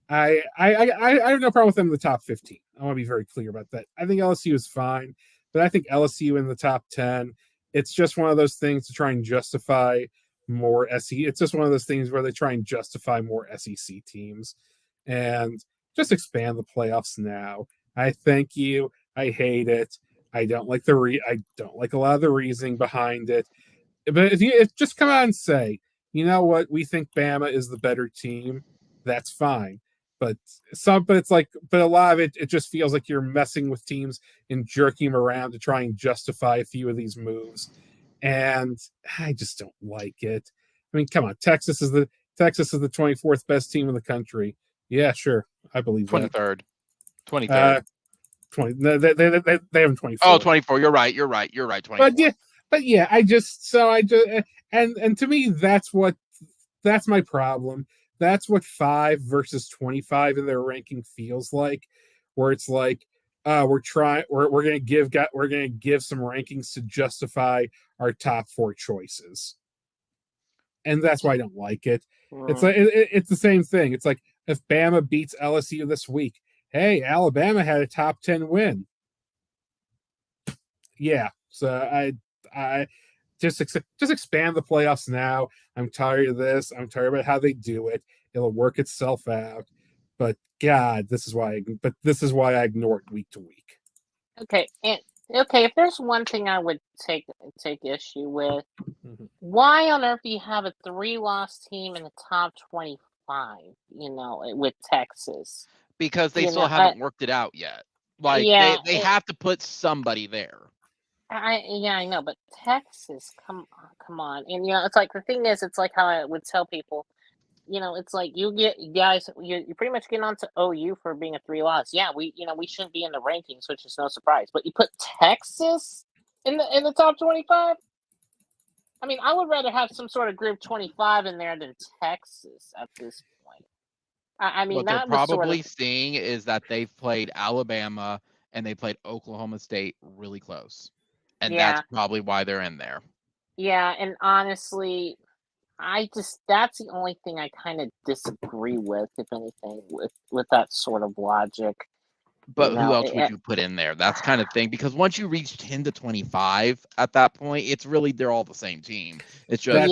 Speaker 3: I have no problem with them in the top 15. I want to be very clear about that. I think LSU is fine, but I think LSU in the top 10, it's just one of those things to try and justify more SEC. It's just one of those things where they try and justify more SEC teams and just expand the playoffs now. I thank you. I hate it. I don't like I don't like a lot of the reasoning behind it. But if just come out and say, you know what, we think Bama is the better team, that's fine. But it's like, but a lot of it just feels like you're messing with teams and jerking them around to try and justify a few of these moves, and I just don't like it. I mean, come on, Texas is the 24th best team in the country. Yeah, sure, I believe
Speaker 1: 23rd.
Speaker 3: 23rd. 20. They have 24.
Speaker 1: Oh, 24. You're right. 24.
Speaker 3: But yeah, I just and to me that's my problem. That's what 5 versus 25 in their ranking feels like, where it's like we're gonna give some rankings to justify our top 4 choices, and that's why I don't like it. It's like it's the same thing. It's like if Bama beats LSU this week, hey, Alabama had a top 10 win. Yeah, so I just expand the playoffs now. I'm tired of this. I'm tired about how they do it. It'll work itself out. But God, this is why I ignore it week to week.
Speaker 2: Okay, and if there's one thing I would take issue with, why on earth do you have a 3-loss team in the top 25? With Texas,
Speaker 1: because they still haven't worked it out yet. Like they have to put somebody there.
Speaker 2: I know, but Texas, come on, and it's like the thing is, it's like how I would tell people, it's like you guys, you're pretty much getting on to OU for being a 3-loss. Yeah, we shouldn't be in the rankings, which is no surprise. But you put Texas in the top 25. I mean, I would rather have some sort of group 25 in there than Texas at this point. I mean,
Speaker 1: what they're probably seeing is that they've played Alabama and they played Oklahoma State really close. And that's probably why they're in there.
Speaker 2: Yeah, and honestly, that's the only thing I kind of disagree with, if anything, with that sort of logic.
Speaker 1: But who else would you put in there? That's kind of thing, because once you reach 10 to 25 at that point, it's really they're all the same team. It's just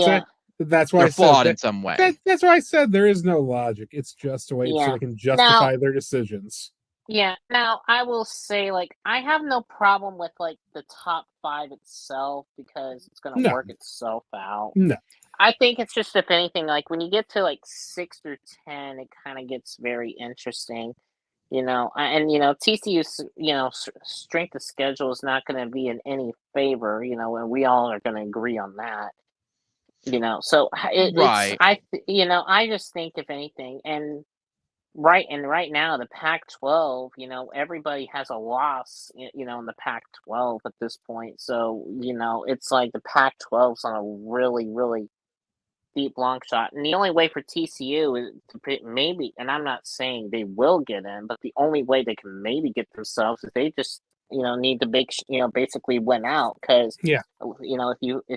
Speaker 3: that's why
Speaker 1: they're flawed in some way.
Speaker 3: That's why I said there is no logic. It's just a way so they can justify their decisions.
Speaker 2: Yeah. Now, I will say, I have no problem with, the top 5 itself, because it's going to work itself out.
Speaker 3: No.
Speaker 2: I think it's just, if anything, when you get to, 6 through 10, it kind of gets very interesting, and, TCU's, strength of schedule is not going to be in any favor, and we all are going to agree on that, so I just think, if anything, and right now the Pac-12, everybody has a loss, in the Pac-12 at this point. So, it's like the Pac-12's on a really, really deep long shot. And the only way for TCU is to maybe, and I'm not saying they will get in, but the only way they can maybe get themselves is they just, need to basically win out. Because, if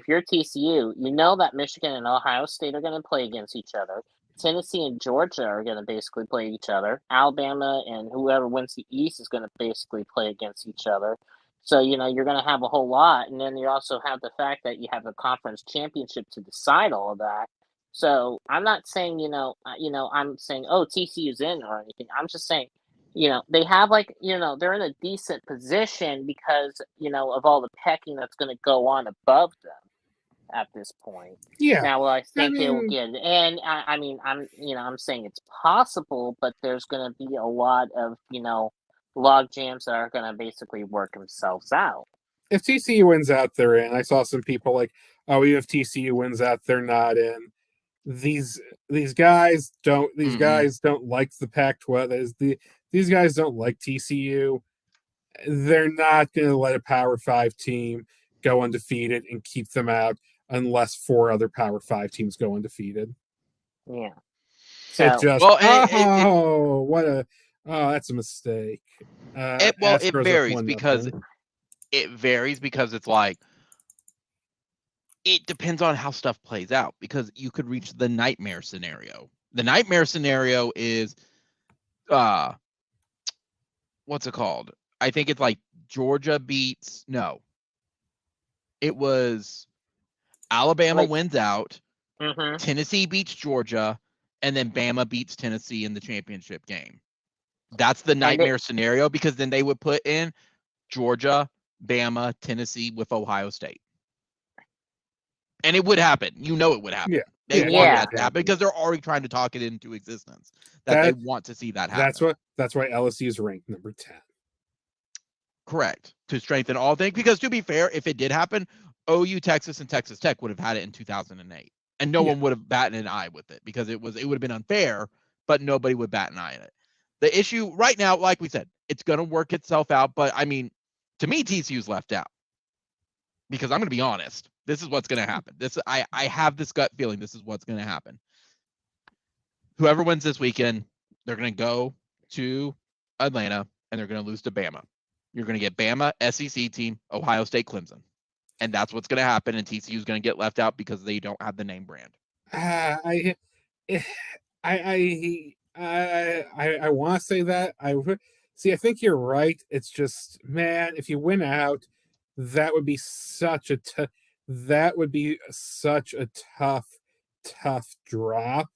Speaker 2: you're TCU, that Michigan and Ohio State are going to play against each other. Tennessee and Georgia are going to basically play each other. Alabama and whoever wins the East is going to basically play against each other. So, you're going to have a whole lot. And then you also have the fact that you have a conference championship to decide all of that. So I'm not saying, I'm saying, oh, TCU's in or anything. I'm just saying, they have they're in a decent position because, of all the pecking that's going to go on above them at this point.
Speaker 3: Yeah.
Speaker 2: Now, I think they will get it. And I'm saying it's possible, but there's going to be a lot of, log jams that are going to basically work themselves out.
Speaker 3: If TCU wins out, they're in. I saw some people even if TCU wins out, they're not in. These guys don't like the Pac-12. These guys don't like TCU. They're not going to let a Power 5 team go undefeated and keep them out unless 4 other Power 5 teams go undefeated.
Speaker 2: Yeah.
Speaker 3: So, that's a mistake.
Speaker 1: It varies because it's like it depends on how stuff plays out, because you could reach the nightmare scenario. The nightmare scenario is what's it called? I think it's like Georgia beats it was Alabama wins out, Tennessee beats Georgia, and then Bama beats Tennessee in the championship game. That's the nightmare scenario, because then they would put in Georgia, Bama, Tennessee with Ohio State. And it would happen. It would happen.
Speaker 3: Yeah.
Speaker 1: They want
Speaker 2: Yeah.
Speaker 1: that to happen because they're already trying to talk it into existence. That they want to see that happen.
Speaker 3: That's why LSU is ranked number 10.
Speaker 1: Correct. To strengthen all things. Because to be fair, if it did happen, OU, Texas, and Texas Tech would have had it in 2008. And no one would have batted an eye with it because it would have been unfair, but nobody would bat an eye at it. The issue right now, like we said, it's going to work itself out. But I mean, to me, TCU's left out. Because I'm going to be honest, this is what's going to happen. I have this gut feeling this is what's going to happen. Whoever wins this weekend, they're going to go to Atlanta and they're going to lose to Bama. You're going to get Bama, SEC team, Ohio State, Clemson. And that's what's going to happen. And TCU is going to get left out because they don't have the name brand.
Speaker 3: I want to say that. I think you're right. It's just, man, if you win out, that would be such a tough drop.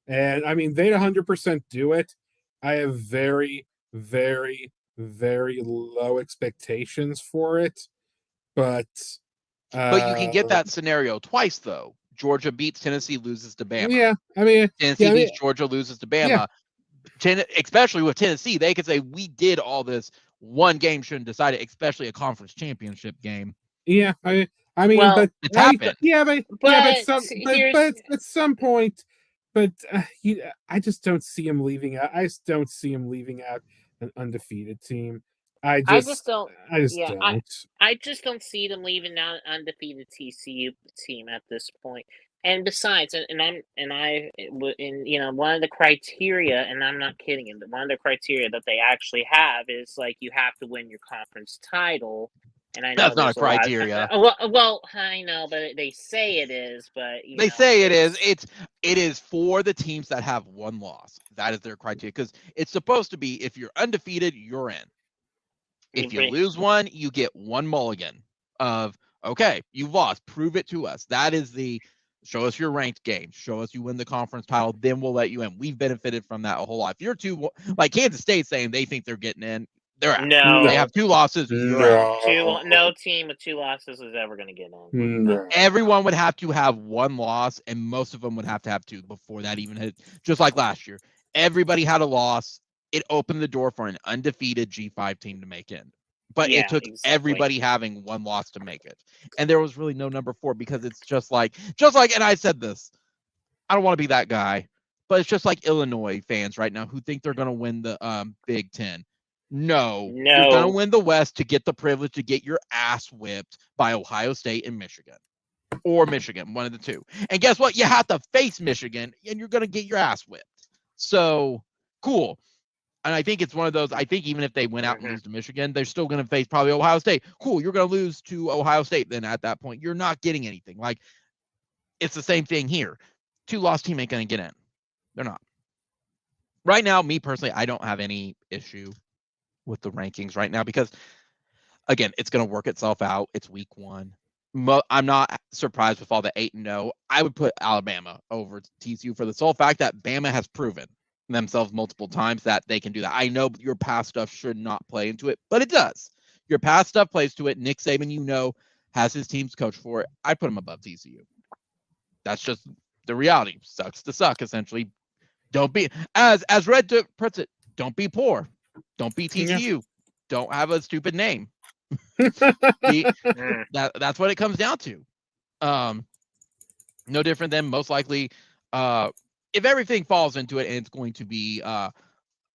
Speaker 3: And I mean, they'd 100% do it. I have very, very, very low expectations for it. But
Speaker 1: you can get that scenario twice, though. Georgia beats Tennessee, loses to Bama.
Speaker 3: Yeah, I mean,
Speaker 1: Tennessee beats Georgia, loses to Bama. Yeah. Especially with Tennessee, they could say we did all this. One game shouldn't decide it, especially a conference championship game.
Speaker 3: Yeah, I mean,
Speaker 2: well,
Speaker 3: but
Speaker 1: it's happened.
Speaker 3: At some point, I just don't see him leaving out. I just don't see him leaving out an undefeated team. I just don't.
Speaker 2: I just don't see them leaving out an undefeated TCU team at this point. And besides, one of the criteria, and I'm not kidding, but one of the criteria that they actually have is like you have to win your conference title. And I know
Speaker 1: that's not a criteria.
Speaker 2: Well, I know, but they say it is. But
Speaker 1: say it is. It is for the teams that have one loss. That is their criteria because it's supposed to be if you're undefeated, you're in. If you lose one, you get one mulligan of okay, you've lost. Prove it to us. That is the show us your ranked game. Show us you win the conference title. Then we'll let you in. We've benefited from that a whole lot. If you're like Kansas State saying they think they're getting in. They're out.
Speaker 2: No,
Speaker 1: they have 2 losses.
Speaker 2: No team with 2 losses is ever going to get in.
Speaker 3: No.
Speaker 1: Everyone would have to have 1 loss, and most of them would have to have 2 before that even hit. Just like last year, everybody had a loss. It opened the door for an undefeated G5 team to make in, but it took everybody having 1 loss to make it, and there was really no number 4 because it's just like, and I said this, I don't want to be that guy, but it's just like Illinois fans right now who think they're going to win the Big Ten. No, you're going to win the West to get the privilege to get your ass whipped by Ohio State and Michigan. Or Michigan, one of the 2. And guess what? You have to face Michigan, and you're going to get your ass whipped. So, cool. And I think it's one of those, I think even if they went out and lose to Michigan, they're still going to face probably Ohio State. Cool, you're going to lose to Ohio State then at that point. You're not getting anything. Like, it's the same thing here. 2-loss team ain't going to get in. They're not. Right now, me personally, I don't have any issue with the rankings right now because, again, it's going to work itself out. It's week 1. I'm not surprised with all the 8-0. I would put Alabama over TCU for the sole fact that Bama has proven themselves multiple times that they can do that. I know your past stuff should not play into it, but it does. Your past stuff plays to it. Nick Saban, has his team's coach for it. I put him above TCU. That's just the reality. Sucks to suck, essentially. Don't be, as Red puts it, don't be poor. Don't be TCU. Yeah. Don't have a stupid name. That's what it comes down to. No different than most likely if everything falls into it and it's going to be a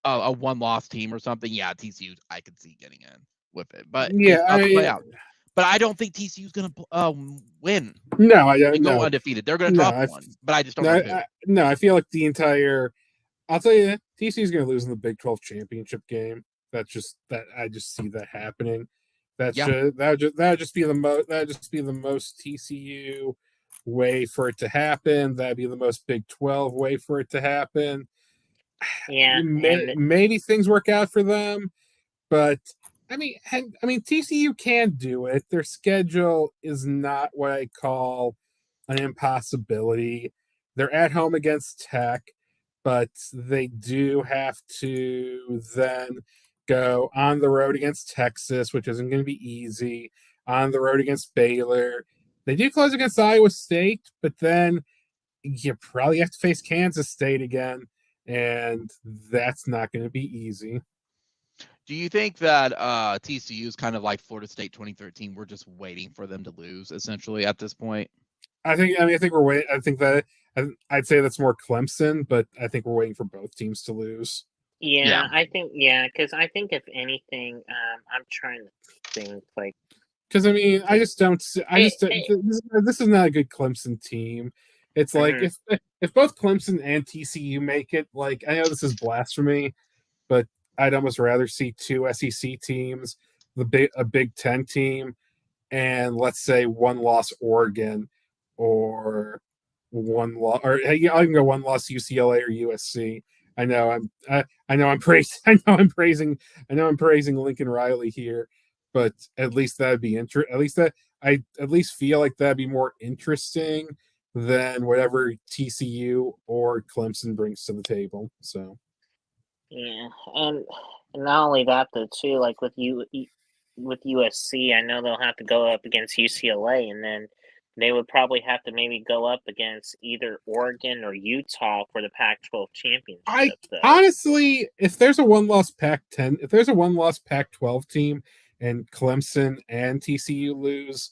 Speaker 1: 1-loss team or something, TCU I could see getting in with it. But play out. But I don't think TCU's going to win.
Speaker 3: No, I don't.
Speaker 1: Go undefeated. They're going to drop one, but I just don't know.
Speaker 3: I feel like the entire. I'll tell you, TCU's going to lose in the Big 12 championship game. I just see that happening. That would just be the most TCU way for it to happen. That'd be the most Big 12 way for it to happen.
Speaker 2: Yeah,
Speaker 3: maybe things work out for them, but I mean, TCU can do it. Their schedule is not what I call an impossibility. They're at home against Tech, but they do have to then go on the road against Texas, which isn't going to be easy. On the road against Baylor. They do close against Iowa State, but then you probably have to face Kansas State again, and that's not going to be easy.
Speaker 1: Do you think that TCU is kind of like Florida State 2013? We're just waiting for them to lose, essentially, at this point.
Speaker 3: I think we're waiting. I think that I'd say that's more Clemson, but I think we're waiting for both teams to lose.
Speaker 2: Yeah. I think because I think if anything, I'm trying to think like.
Speaker 3: Because I mean, I just don't. This is not a good Clemson team. It's like if both Clemson and TCU make it, like I know this is blasphemy, but I'd almost rather see two SEC teams, a Big Ten team, and let's say one loss Oregon, or one loss, or I can go one loss UCLA or USC. I know I'm praising Lincoln Riley here, but at least that'd be I at least feel like that'd be more interesting than whatever TCU or Clemson brings to the table. So
Speaker 2: yeah, and not only that though too, like with USC, I know they'll have to go up against UCLA, and then they would probably have to maybe go up against either Oregon or Utah for the Pac-12 championship.
Speaker 3: Honestly, if there's a one-loss Pac-10, if there's a one-loss Pac-12 team, and Clemson and TCU lose,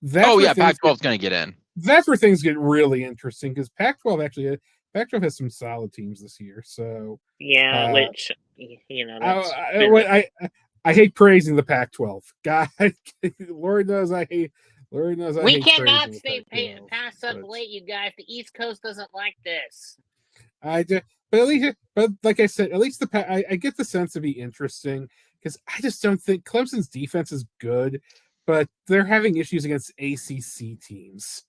Speaker 1: Pac-12 is going to get in.
Speaker 3: That's where things get really interesting because Pac-12 has some solid teams this year. So
Speaker 2: which
Speaker 3: I hate praising the Pac-12. God, Lord knows I hate.
Speaker 2: We cannot stay pass up late, you guys. The East Coast doesn't like this.
Speaker 3: But like I said, at least I get the sense to be interesting because I just don't think Clemson's defense is good, but they're having issues against ACC teams.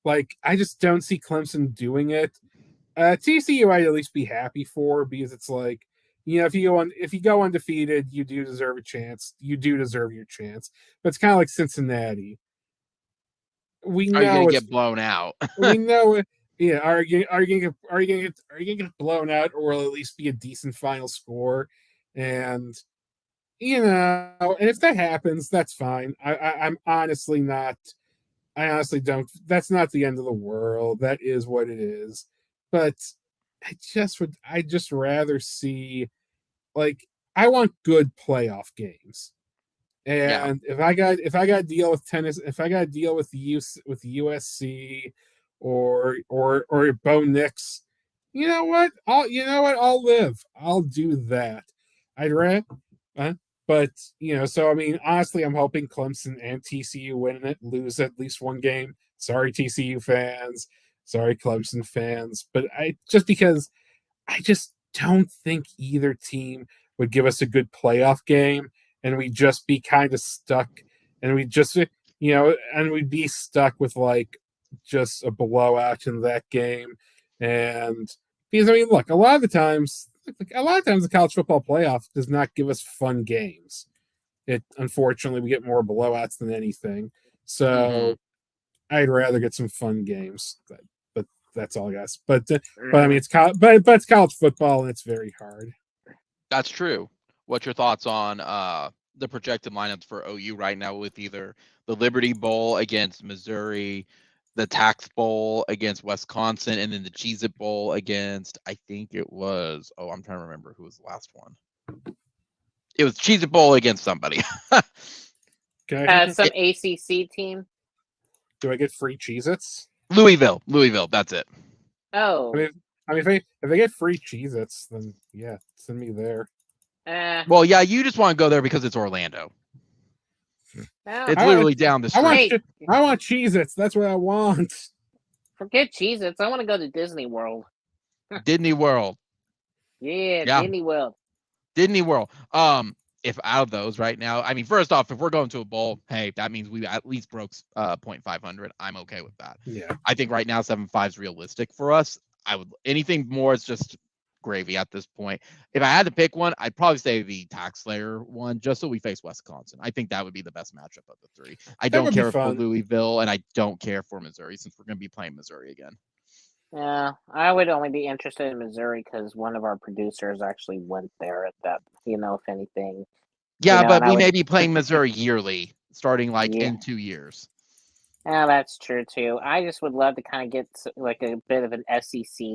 Speaker 3: Like I just don't see Clemson doing it. TCU I'd at least be happy for because it's like, if you go undefeated, you do deserve a chance. You do deserve your chance. But it's kind of like Cincinnati. We know
Speaker 1: you're gonna get blown out.
Speaker 3: We know it. Yeah, are you gonna get blown out, or will at least be a decent final score? And and if that happens, that's fine. I'm honestly not. I honestly don't. That's not the end of the world. That is what it is. But I just rather see, like, I want good playoff games. And if I got to deal with tennis, if I got to deal with USC or Bo Nix, you know what? I'll live. I'll do that. But so I mean, honestly, I'm hoping Clemson and TCU win it, lose at least one game. Sorry, TCU fans. Sorry, Clemson fans. But because I just don't think either team would give us a good playoff game, and we'd just be kind of stuck, and we'd be stuck with like just a blowout in that game. And because I mean, look, a lot of times the college football playoff does not give us fun games. Unfortunately, we get more blowouts than anything. So I'd rather get some fun games. But that's all, guys. But I mean, it's college football, and it's very hard.
Speaker 1: That's true. What's your thoughts on the projected lineups for OU right now with either the Liberty Bowl against Missouri, the Tax Bowl against Wisconsin, and then the Cheez-It Bowl against, I think it was, I'm trying to remember who was the last one. It was Cheez-It Bowl against somebody.
Speaker 3: Okay.
Speaker 2: Some ACC team.
Speaker 3: Do I get free Cheez-Its?
Speaker 1: Louisville, that's it.
Speaker 2: Oh.
Speaker 3: I mean, if I get free Cheez-Its, then yeah, send me there.
Speaker 1: Well, yeah, you just want to go there because it's Orlando. It's literally down the street.
Speaker 3: I want Cheez-Its. That's what I want.
Speaker 2: Forget Cheez-Its. I want to go to Disney World.
Speaker 1: Disney World.
Speaker 2: Yeah, Disney World.
Speaker 1: Disney World. If out of those right now, I mean, first off, if we're going to a bowl, hey, that means we at least broke 0.500. I'm okay with that.
Speaker 3: Yeah.
Speaker 1: I think right now 7.5 is realistic for us. Anything more is just gravy at this point. If I had to pick one, I'd probably say the Tax Slayer one, just so we face Wisconsin. I think that would be the best matchup of the three. I don't care for Louisville, and I don't care for Missouri since we're going to be playing Missouri again.
Speaker 2: Yeah, I would only be interested in Missouri because one of our producers actually went there at that, if anything.
Speaker 1: Yeah, but we may be playing Missouri yearly, starting in 2 years.
Speaker 2: Yeah, that's true too. I just would love to kind of get like a bit of an SEC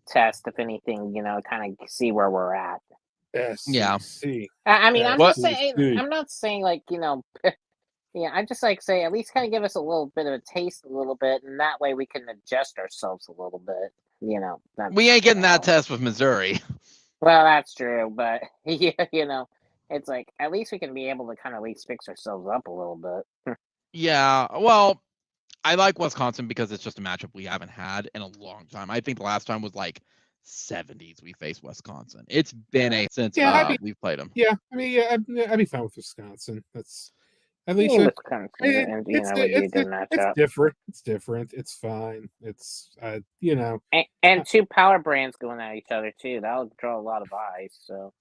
Speaker 2: test, if anything, kind of see where we're at.
Speaker 1: Yeah.
Speaker 3: SEC.
Speaker 2: I mean, I'm just saying.
Speaker 3: SEC.
Speaker 2: I'm not saying like yeah. I just like say at least kind of give us a little bit of a taste, a little bit, and that way we can adjust ourselves a little bit.
Speaker 1: We ain't getting that test with Missouri.
Speaker 2: Well, that's true, but yeah, it's like at least we can be able to kind of at least fix ourselves up a little bit.
Speaker 1: Yeah. Well, I like Wisconsin because it's just a matchup we haven't had in a long time. I think the last time was like 70s we faced Wisconsin. It's been since we've played them.
Speaker 3: Yeah, I mean, yeah, I'd be fine with Wisconsin. That's at least
Speaker 2: Wisconsin, and
Speaker 3: it's different. It's different. It's fine. It's
Speaker 2: and two power brands going at each other too. That'll draw a lot of eyes. So,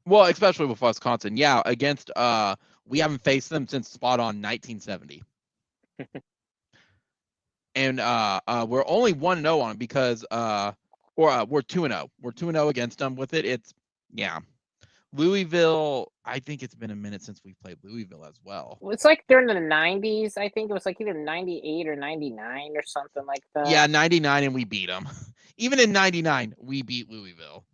Speaker 1: well, especially with Wisconsin, yeah. Against we haven't faced them since spot on 1970. And we're only 1-0 on it because we're 2-0. We're 2-0 against them with it. It's Louisville. I think it's been a minute since we played Louisville as well.
Speaker 2: It's like during the 90s. I think it was like either 98 or 99 or something like that.
Speaker 1: Yeah, 99, and we beat them. Even in 99, we beat Louisville.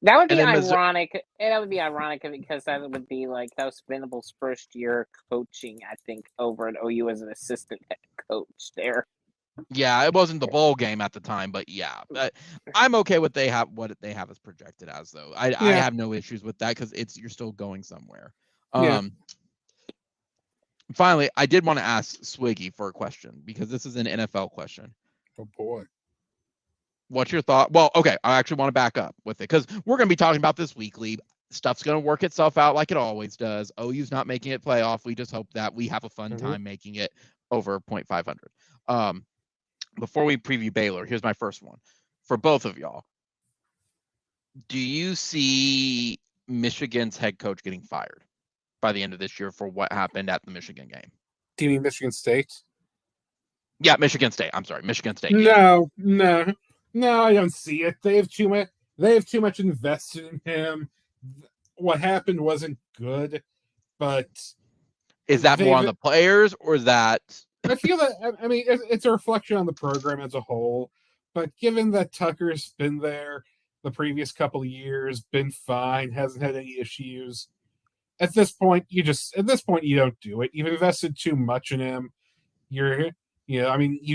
Speaker 2: That would be ironic. That would be ironic because that would be like that was Venables' first year coaching, I think, over at OU as an assistant head coach there.
Speaker 1: Yeah, it wasn't the bowl game at the time, but yeah, I'm okay with what they have as projected as though. I have no issues with that because you're still going somewhere. Finally, I did want to ask Swiggy for a question because this is an NFL question.
Speaker 3: Oh boy.
Speaker 1: What's your thought? Well, okay, I actually want to back up with it because we're going to be talking about this weekly. Stuff's going to work itself out like it always does. OU's not making it playoff. We just hope that we have a fun time making it over 0.500. Before we preview Baylor, here's my first one for both of y'all. Do you see Michigan's head coach getting fired by the end of this year for what happened at the Michigan game?
Speaker 3: Do you mean Michigan State?
Speaker 1: Yeah, Michigan State. I'm sorry, Michigan State.
Speaker 3: No, I don't see it. They have too much invested in him. What happened wasn't good, but
Speaker 1: is that more on the players or is that?
Speaker 3: I feel that, I mean, it's a reflection on the program as a whole, but given that Tucker's been there the previous couple of years, been fine, hasn't had any issues, at this point, you don't do it. You've invested too much in him. You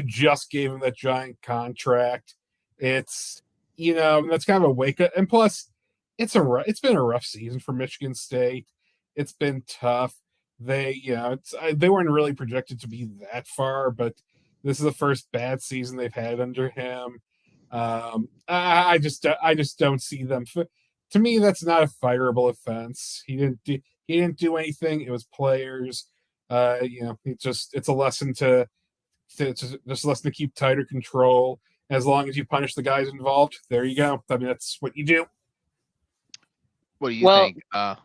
Speaker 3: just gave him that giant contract. It's, that's kind of a wake up. And plus, it's been a rough season for Michigan State. It's been tough. They weren't really projected to be that far, but this is the first bad season they've had under him. I just don't see them. To me, that's not a fireable offense. He didn't do anything. It was players. It's a lesson to keep tighter control. As long as you punish the guys involved, there you go. I mean, that's what you do.
Speaker 1: What do you think?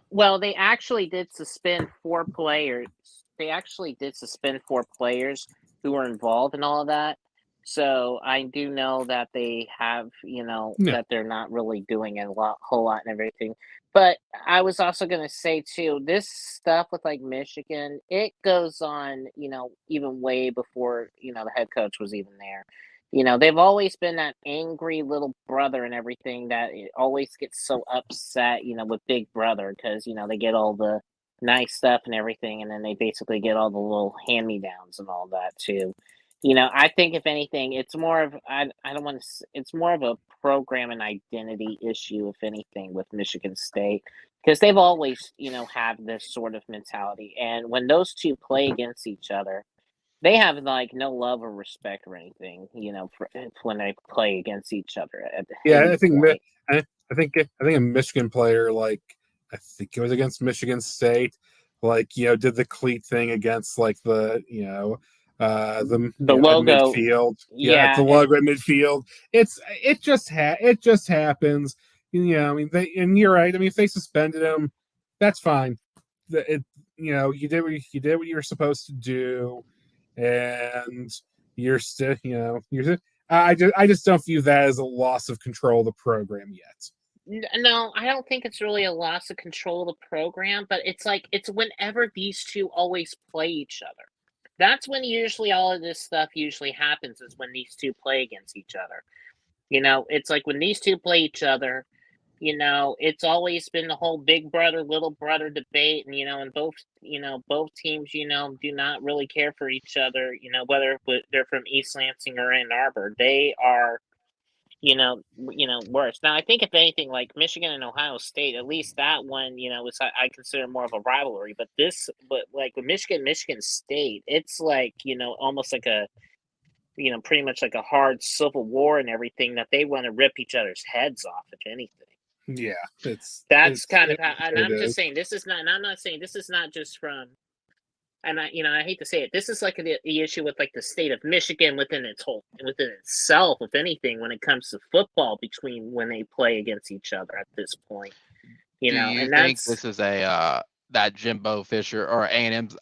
Speaker 2: Well, they actually did suspend 4 players. They actually did suspend 4 players who were involved in all of that. So I do know that they have, that they're not really doing a whole lot and everything. But I was also going to say too, this stuff with like Michigan, it goes on, even way before, the head coach was even there. They've always been that angry little brother and everything that it always gets so upset, with Big Brother because, they get all the nice stuff and everything. And then they basically get all the little hand-me-downs and all that too. I think if anything, it's more of, it's more of a program and identity issue, if anything, with Michigan State. Because they've always, have this sort of mentality. And when those two play against each other, they have like no love or respect or anything, when they play against each other.
Speaker 3: I think a Michigan player, like I think it was against Michigan State, did the cleat thing against like the the
Speaker 2: logo
Speaker 3: midfield. Yeah, the logo at midfield. It just happens. You're right. I mean, if they suspended him, that's fine. You did what you were supposed to do. And you're still, I just don't view that as a loss of control of the program yet.
Speaker 2: No, I don't think it's really a loss of control of the program, but it's whenever these two always play each other. That's when usually all of this stuff usually happens, is when these two play against each other. It's like when these two play each other, it's always been the whole big brother, little brother debate. And both teams, do not really care for each other, whether they're from East Lansing or Ann Arbor. They are, worse. Now, I think if anything, like Michigan and Ohio State, at least that one, was I consider more of a rivalry. But like with Michigan State, it's like, almost like a, pretty much like a hard civil war and everything, that they want to rip each other's heads off, if anything.
Speaker 3: Yeah,
Speaker 2: That's kind of how, and I'm just saying this is not, and I'm not saying this is not just from, and I hate to say it, this is like the issue with like the state of Michigan within itself, if anything, when it comes to football, between when they play against each other at this point.
Speaker 1: Do you think this is a that Jimbo Fisher or A&M's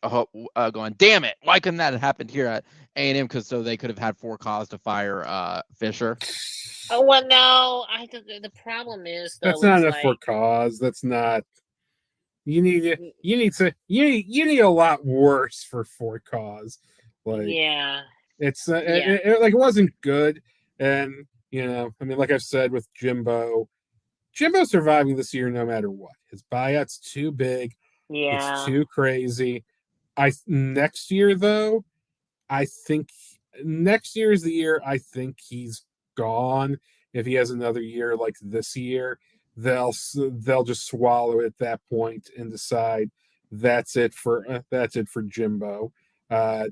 Speaker 1: going, damn it, why couldn't that have happened here at A&M? Because so they could have had 4 cause to fire Fisher.
Speaker 2: Oh well, no. The problem is, though,
Speaker 3: that's not enough for cause. That's not. You need a lot worse for cause. Like,
Speaker 2: yeah,
Speaker 3: it's it wasn't good, and like I've said with Jimbo surviving this year no matter what. His buyout's too big.
Speaker 2: Yeah,
Speaker 3: it's too crazy. Next year though, I think next year is the year I think he's gone. If he has another year like this year, they'll just swallow it at that point and decide that's it for Jimbo. So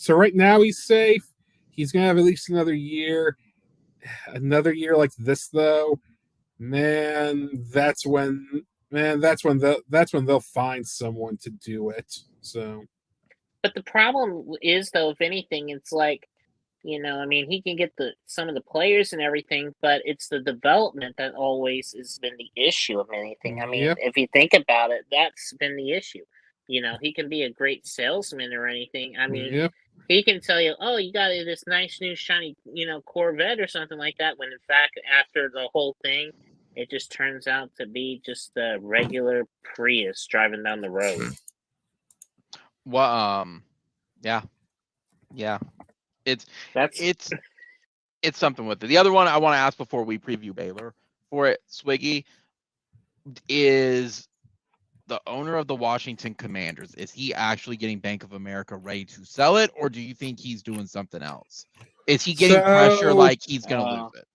Speaker 3: right now he's safe. He's gonna have at least another year. Another year like this though, that's when they'll find someone to do it. So,
Speaker 2: but the problem is, though, if anything, it's like, he can get some of the players and everything, but it's the development that always has been the issue of anything. If you think about it, that's been the issue. He can be a great salesman or anything. He can tell you, oh, you got this nice new shiny, Corvette or something like that, when in fact, after the whole thing, it just turns out to be just a regular Prius driving down the road.
Speaker 1: Well, yeah. It's something with it. The other one I want to ask before we preview Baylor for it, Swiggy, is the owner of the Washington Commanders. Is he actually getting Bank of America ready to sell it, or do you think he's doing something else? Is he getting pressure like he's going to lose it?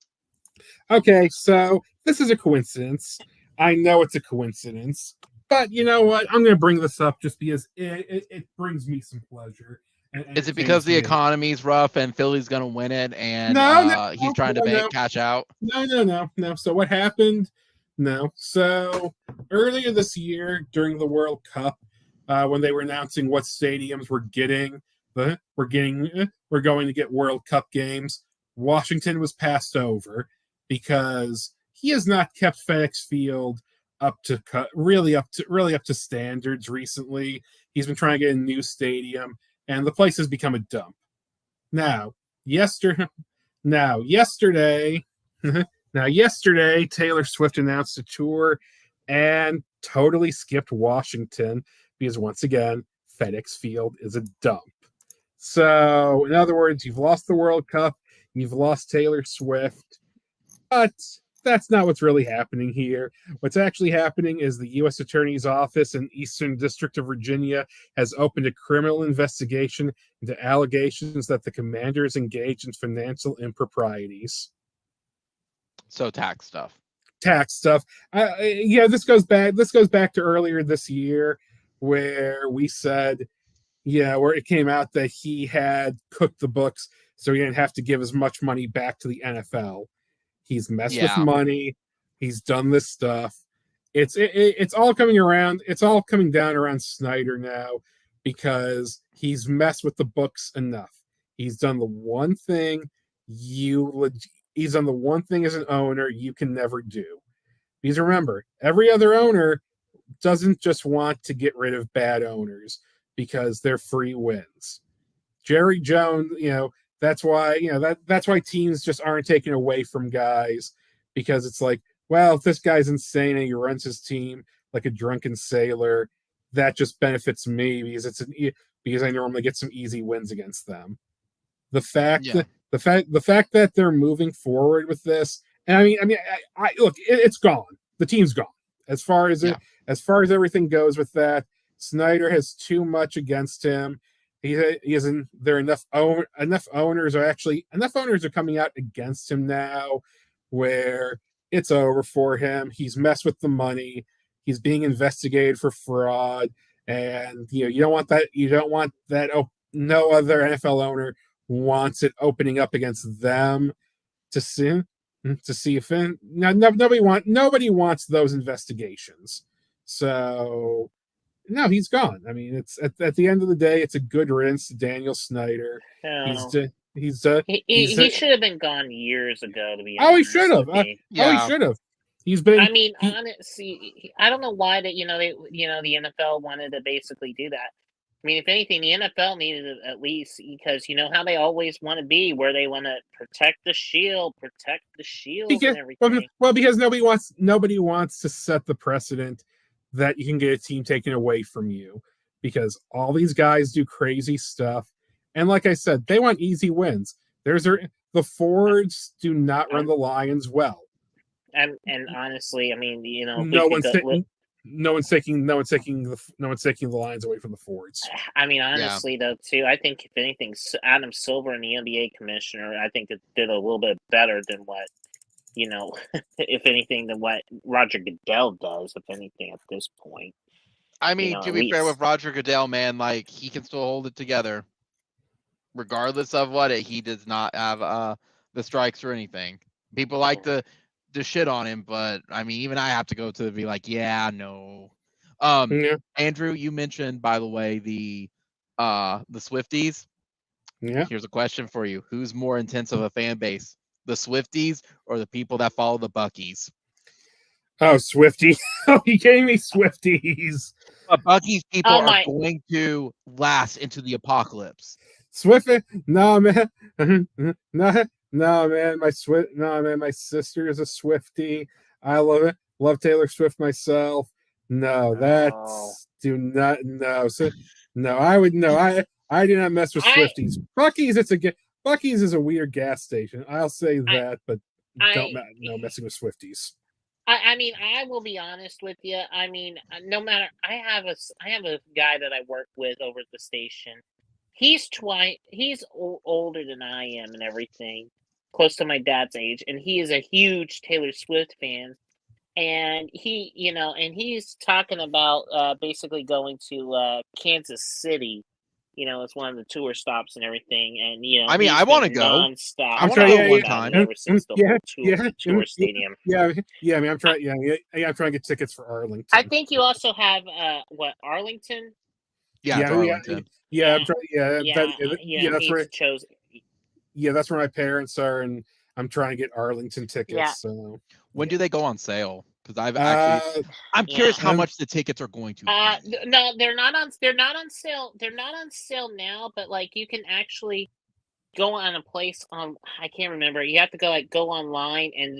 Speaker 3: Okay, so this is a coincidence. I know it's a coincidence, but you know what? I'm going to bring this up just because it brings me some pleasure.
Speaker 1: Is it because the economy's rough and Philly's going to win it and he's trying to cash out?
Speaker 3: No. So what happened? No. So earlier this year during the World Cup, when they were announcing what stadiums we're going to get World Cup games, Washington was passed over because he has not kept FedEx Field up to standards recently. He's been trying to get a new stadium, and the place has become a dump. Now, yesterday, Taylor Swift announced a tour and totally skipped Washington because, once again, FedEx Field is a dump. So, in other words, you've lost the World Cup, you've lost Taylor Swift, but that's not what's really happening here. What's actually happening is the U.S. Attorney's Office in Eastern District of Virginia has opened a criminal investigation into allegations that the Commanders engaged in financial improprieties.
Speaker 1: So tax stuff.
Speaker 3: This goes back to earlier this year where we said, where it came out that he had cooked the books so he didn't have to give as much money back to the NFL. He's messed with money. He's done this stuff. It's all coming around. It's all coming down around Snyder now because he's messed with the books enough. He's done the one thing he's done the one thing as an owner you can never do. Because remember, every other owner doesn't just want to get rid of bad owners because they're free wins. Jerry Jones, that's why teams just aren't taken away from guys, because it's like, well, if this guy's insane and he runs his team like a drunken sailor, that just benefits me because because I normally get some easy wins against them. The fact
Speaker 1: Yeah.
Speaker 3: that the fact that they're moving forward with this, and I mean, look, it's gone. The team's gone. As far as everything goes with that, Snyder has too much against him. He isn't there enough owners are coming out against him now, where it's over for him. He's messed with the money. He's being investigated for fraud, and you don't want that. You don't want that. No other NFL owner wants it opening up against them to see if nobody wants those investigations. So no, he's gone. I mean, it's at the end of the day, it's a good riddance to Daniel Snyder.
Speaker 2: No. He should have been gone years ago, to be honest.
Speaker 3: He should have. He should have. He's been.
Speaker 2: I mean, honestly, I don't know why that the NFL wanted to basically do that. I mean, if anything, the NFL needed it at least, because you know how they always want to be, where they want to protect the shield and everything.
Speaker 3: Well, because nobody wants to set the precedent that you can get a team taken away from you, because all these guys do crazy stuff, and like I said, they want easy wins. The Fords do not run the Lions well,
Speaker 2: and honestly, I mean,
Speaker 3: no one's taking the Lions away from the Fords.
Speaker 2: I mean, honestly, though, too, I think if anything, Adam Silver and the NBA commissioner, I think it did a little bit better than what, if anything, than what Roger Goodell does, if anything, at this point.
Speaker 1: I mean, to be fair with Roger Goodell, man, like, he can still hold it together, regardless of what he does not have the strikes or anything. People like to shit on him, but I mean, even I have to go to be like, yeah, no. Andrew, you mentioned, by the way, the Swifties.
Speaker 3: Yeah.
Speaker 1: Here's a question for you: who's more intense of a fan base, the Swifties or the people that follow the Buckies?
Speaker 3: Oh, Swifties! You kidding me, Swifties?
Speaker 1: Buckies people are going to last into the apocalypse.
Speaker 3: Swifty? No, man. No, man. My sister is a Swiftie. I love it. Love Taylor Swift myself. No, do not. No, so no. I would no. I do not mess with Swifties. Bucky's is a weird gas station. I'll say that, but no messing with Swifties.
Speaker 2: I mean, I will be honest with you. I mean, no matter, I have a guy that I work with over at the station. He's older than I am and everything, close to my dad's age, and he is a huge Taylor Swift fan. And he's talking about basically going to Kansas City. It's one of the tour stops and everything. And
Speaker 1: I mean, I want to go
Speaker 2: nonstop.
Speaker 1: I'm trying to go one time
Speaker 2: ever since the whole tour stadium.
Speaker 3: Yeah. I mean, I'm trying to get tickets for Arlington.
Speaker 2: I think you also have Arlington.
Speaker 1: Arlington.
Speaker 3: That's where
Speaker 2: chosen.
Speaker 3: Yeah, that's where my parents are, and I'm trying to get Arlington tickets. Yeah. So
Speaker 1: when do they go on sale? Because I'm curious how much the tickets are going to be.
Speaker 2: No, they're not on sale. They're not on sale now, but like you can actually go on a place on. I can't remember. You have to go online and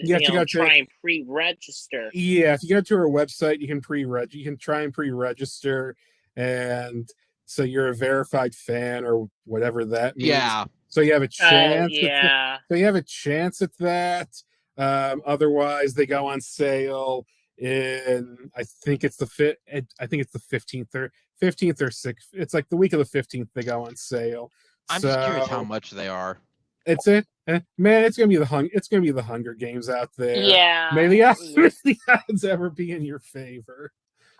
Speaker 2: try and pre-register.
Speaker 3: Yeah, if you go to our website, you can pre-register. You can try and pre-register, and so you're a verified fan or whatever that means.
Speaker 1: Yeah.
Speaker 3: So you have a chance.
Speaker 2: So
Speaker 3: you have a chance at that. Otherwise, they go on sale in I think it's the 15th or 6th. It's like the week of the 15th. They go on sale.
Speaker 1: I'm just curious how much they are.
Speaker 3: It's gonna be the Hunger Games out there.
Speaker 2: Yeah.
Speaker 3: May the odds ever be in your favor.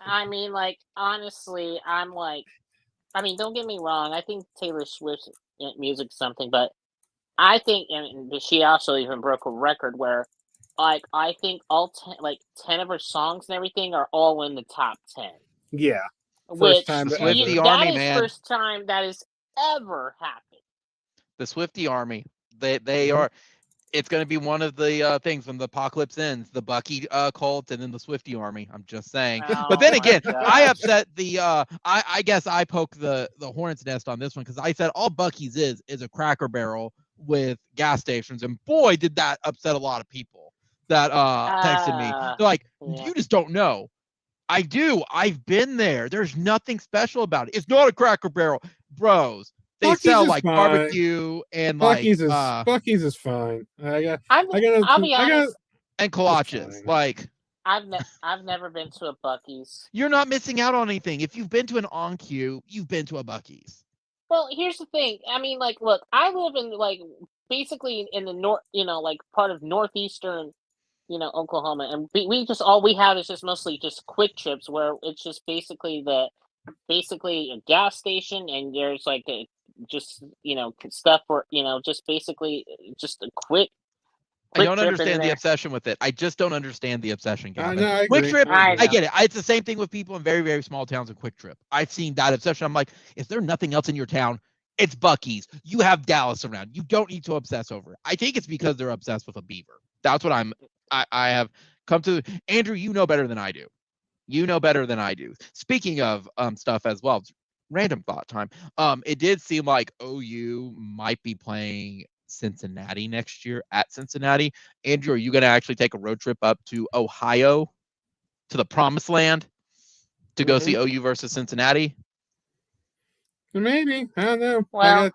Speaker 2: I mean, like, honestly, don't get me wrong. I think Taylor Swift's music's something, but I think, and she also even broke a record where, like, I think all 10 of her songs and everything are all in the top 10.
Speaker 3: Yeah.
Speaker 2: First
Speaker 1: time the Swiftie Army, man.
Speaker 2: First time that has ever happened.
Speaker 1: The Swiftie Army, they are. It's going to be one of the things when the apocalypse ends, the Bucky cult and then the Swiftie Army. I'm just saying. But then again, I upset the I guess I poked the hornet's nest on this one because I said all Bucky's is a Cracker Barrel with gas stations, and boy, did that upset a lot of people that texted me. They're like, you just don't know. I do. I've been there. There's nothing special about it. It's not a Cracker Barrel, bros. They
Speaker 3: Buc-ee's
Speaker 1: sell
Speaker 3: is
Speaker 1: like
Speaker 3: fine.
Speaker 1: barbecue and
Speaker 3: Buc-ee's
Speaker 1: like
Speaker 3: is fine.
Speaker 2: I'll be honest.
Speaker 1: And kolaches. Like
Speaker 2: I've never been to a Buc-ee's.
Speaker 1: you're not missing out on anything. If you've been to an on-queue, you've been to a Buc-ee's.
Speaker 2: Well, here's the thing. I mean, like, look, I live in like basically in the north, like part of northeastern, Oklahoma, and we just all we have is just mostly just Quick Trips, where it's just basically a gas station, and there's like just stuff for just basically just a quick.
Speaker 1: I don't understand the obsession with it. I just don't understand the obsession, Gavin.
Speaker 3: No, I
Speaker 1: Quick
Speaker 3: agree.
Speaker 1: Trip,
Speaker 2: I
Speaker 1: I get it. It's the same thing with people in very, very small towns in Quick Trip. I've seen that obsession. I'm like, is there nothing else in your town? It's Buc-ee's. You have Dallas around. You don't need to obsess over it. I think it's because they're obsessed with a beaver. That's what I have come to. Andrew, you know better than I do. You know better than I do. Speaking of stuff as well, random thought time. It did seem like OU might be playing Cincinnati next year at Cincinnati. Andrew, are you going to actually take a road trip up to Ohio, to the promised land, to go see OU versus Cincinnati?
Speaker 3: Maybe. I don't know.
Speaker 2: Well,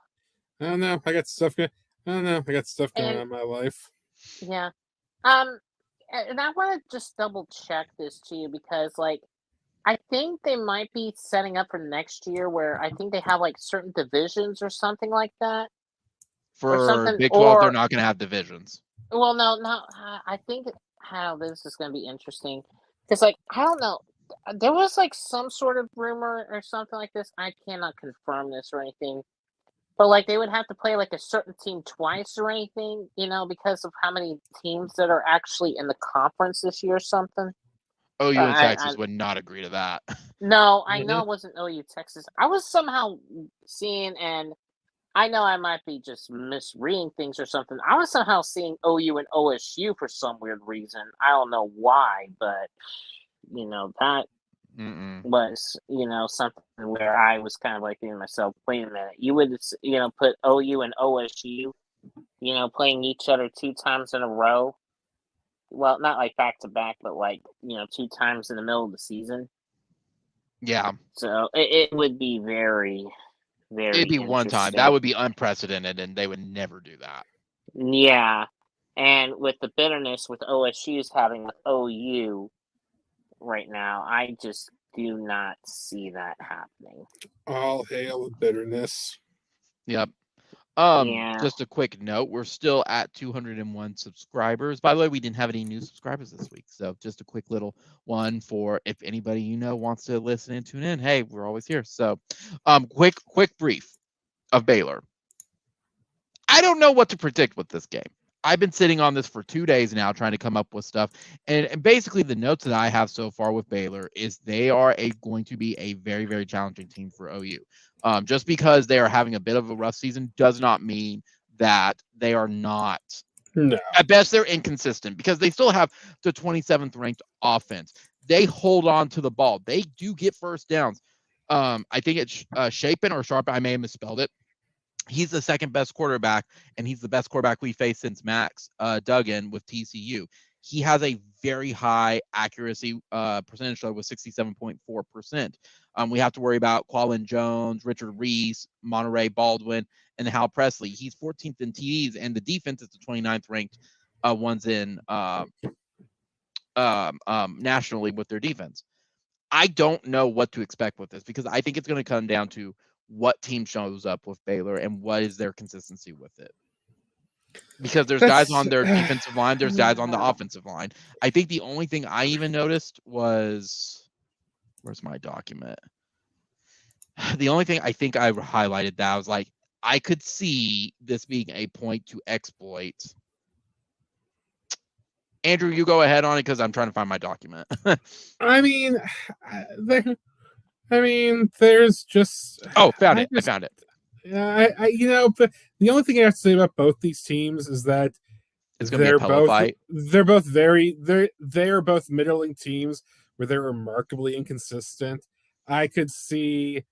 Speaker 3: I don't know. I got stuff going on in my life.
Speaker 2: Yeah. And I want to just double check this to you because, like, I think they might be setting up for next year where I think they have like certain divisions or something like that.
Speaker 1: For Big 12, they're not going to have divisions.
Speaker 2: Well, no. I think how this is going to be interesting because, like, I don't know. There was like some sort of rumor or something like this. I cannot confirm this or anything, but like they would have to play like a certain team twice or anything, because of how many teams that are actually in the conference this year or something.
Speaker 1: OU and Texas would not agree to that.
Speaker 2: No, I know it wasn't OU Texas. I was somehow seeing, and I know I might be just misreading things or something. I was somehow seeing OU and OSU for some weird reason. I don't know why, but that was something where I was kind of like thinking to myself, wait a minute, you would put OU and OSU playing each other 2 times in a row. Well, not like back to back, but like 2 times in the middle of the season.
Speaker 1: Yeah.
Speaker 2: So it would be very, very.
Speaker 1: It'd be one time. That would be unprecedented, and they would never do that.
Speaker 2: Yeah, and with the bitterness with OSU's having with OU right now, I just do not see that happening.
Speaker 3: All hail the bitterness.
Speaker 1: Yep. Just a quick note, we're still at 201 subscribers. By the way, we didn't have any new subscribers this week, so just a quick little one for if anybody wants to listen and tune in. Hey, we're always here. So, quick brief of Baylor. I don't know what to predict with this game. I've been sitting on this for 2 days now trying to come up with stuff. And basically the notes that I have so far with Baylor is they are going to be a very, very challenging team for OU. Just because they are having a bit of a rough season does not mean that they are not.
Speaker 3: No.
Speaker 1: At best, they're inconsistent because they still have the 27th ranked offense. They hold on to the ball. They do get first downs. I think it's Chapin or Sharp. I may have misspelled it. He's the second best quarterback, and he's the best quarterback we faced since Max Duggan with TCU. He has a very high accuracy percentage with 67.4%. We have to worry about Quallen Jones, Richard Reese, Monterey Baldwin, and Hal Presley. He's 14th in TDs, and the defense is the 29th ranked ones in nationally with their defense. I don't know what to expect with this because I think it's going to come down to what team shows up with Baylor and what is their consistency with it. Because there's guys on their defensive line, there's guys on the offensive line. I think the only thing I even noticed was, where's my document? The only thing I think I highlighted that I was like, I could see this being a point to exploit. Andrew, you go ahead on it because I'm trying to find my document.
Speaker 3: I mean, there's just.
Speaker 1: Oh, found it. I found it.
Speaker 3: But the only thing I have to say about both these teams is that
Speaker 1: it's going to be a pillow fight.
Speaker 3: They're both they are both middling teams where they're remarkably inconsistent. I could see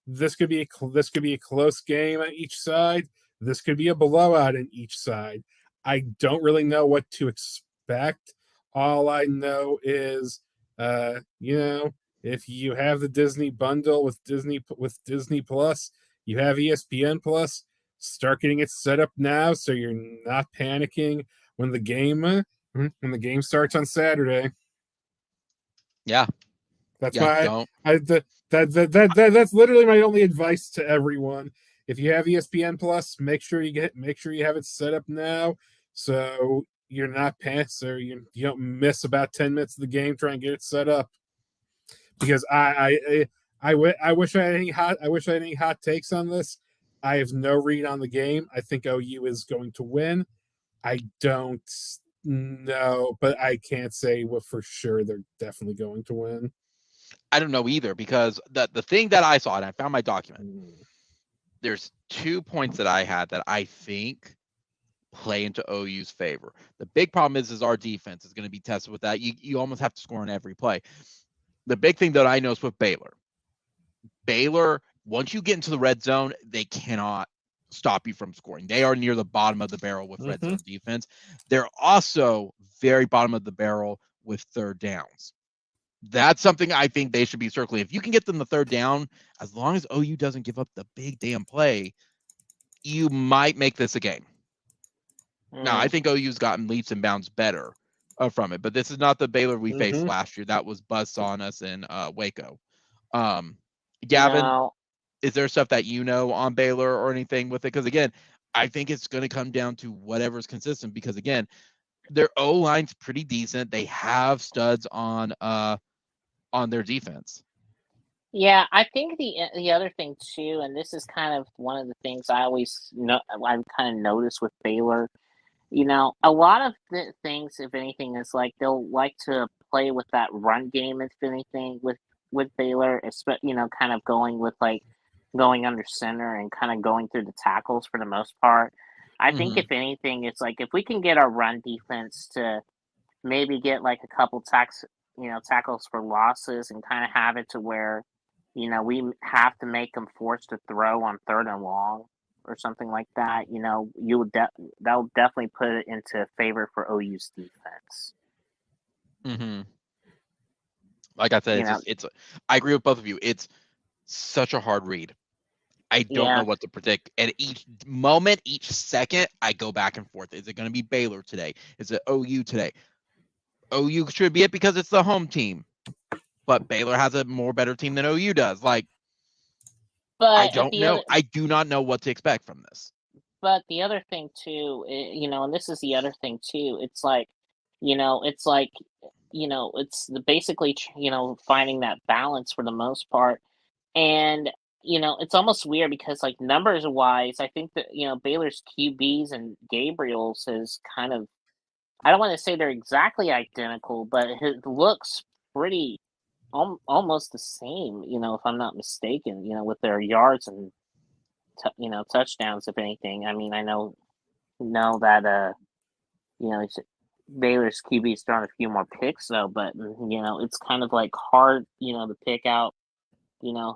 Speaker 3: this could be a close game on each side. This could be a blowout on each side. I don't really know what to expect. All I know is If you have the Disney bundle with Disney Plus, you have ESPN Plus. Start getting it set up now, so you're not panicking when the game starts on Saturday.
Speaker 1: Yeah,
Speaker 3: that's
Speaker 1: don't.
Speaker 3: That's literally my only advice to everyone. If you have ESPN Plus, make sure you have it set up now, so you're not so you don't miss about 10 minutes of the game trying to get it set up. Because I wish I had any hot takes on this. I have no read on the game. I think OU is going to win. I don't know, but I can't say for sure they're definitely going to win.
Speaker 1: I don't know either, because the thing that I saw, and I found my document, there's 2 points that I had that I think play into OU's favor. The big problem is our defense is going to be tested with that. You almost have to score on every play. The big thing that I noticed with Baylor, once you get into the red zone, they cannot stop you from scoring. They are near the bottom of the barrel with red zone defense. They're also very bottom of the barrel with third downs. That's something I think they should be circling. If you can get them the third down, as long as OU doesn't give up the big damn play, you might make this a game. Now, I think OU's gotten leaps and bounds better from it, but this is not the Baylor we faced last year. That was buzzed on us in Waco. Gavin, is there stuff that you know on Baylor or anything with it? Because again, I think it's going to come down to whatever's consistent, because again, their O-line's pretty decent. They have studs on their defense.
Speaker 2: Yeah, I think the other thing too, and this is kind of one of the things I kind of noticed with Baylor. A lot of the things, if anything, is like they'll like to play with that run game, if anything, with Baylor, kind of going under center and kind of going through the tackles for the most part. I think if anything, it's like if we can get our run defense to maybe get like a couple tackles for losses and kind of have it to where, we have to make them forced to throw on 3rd and long or something like that, that'll definitely put it into favor for OU's defense.
Speaker 1: Like I said, I agree with both of you. It's such a hard read. I don't know what to predict. At each moment, each second, I go back and forth. Is it going to be Baylor today? Is it OU today? OU should be it because it's the home team. But Baylor has a more better team than OU does. But I don't know. I do not know what to expect from this.
Speaker 2: But the other thing too, and this is the other thing too, it's basically, finding that balance for the most part. And, it's almost weird because like numbers wise, I think that, Baylor's QBs and Gabriel's is kind of, I don't want to say they're exactly identical, but it looks pretty almost the same, if I'm not mistaken, with their yards and, touchdowns, if anything. I mean, I know that, Baylor's QB's thrown a few more picks though, but, it's kind of like hard, to pick out,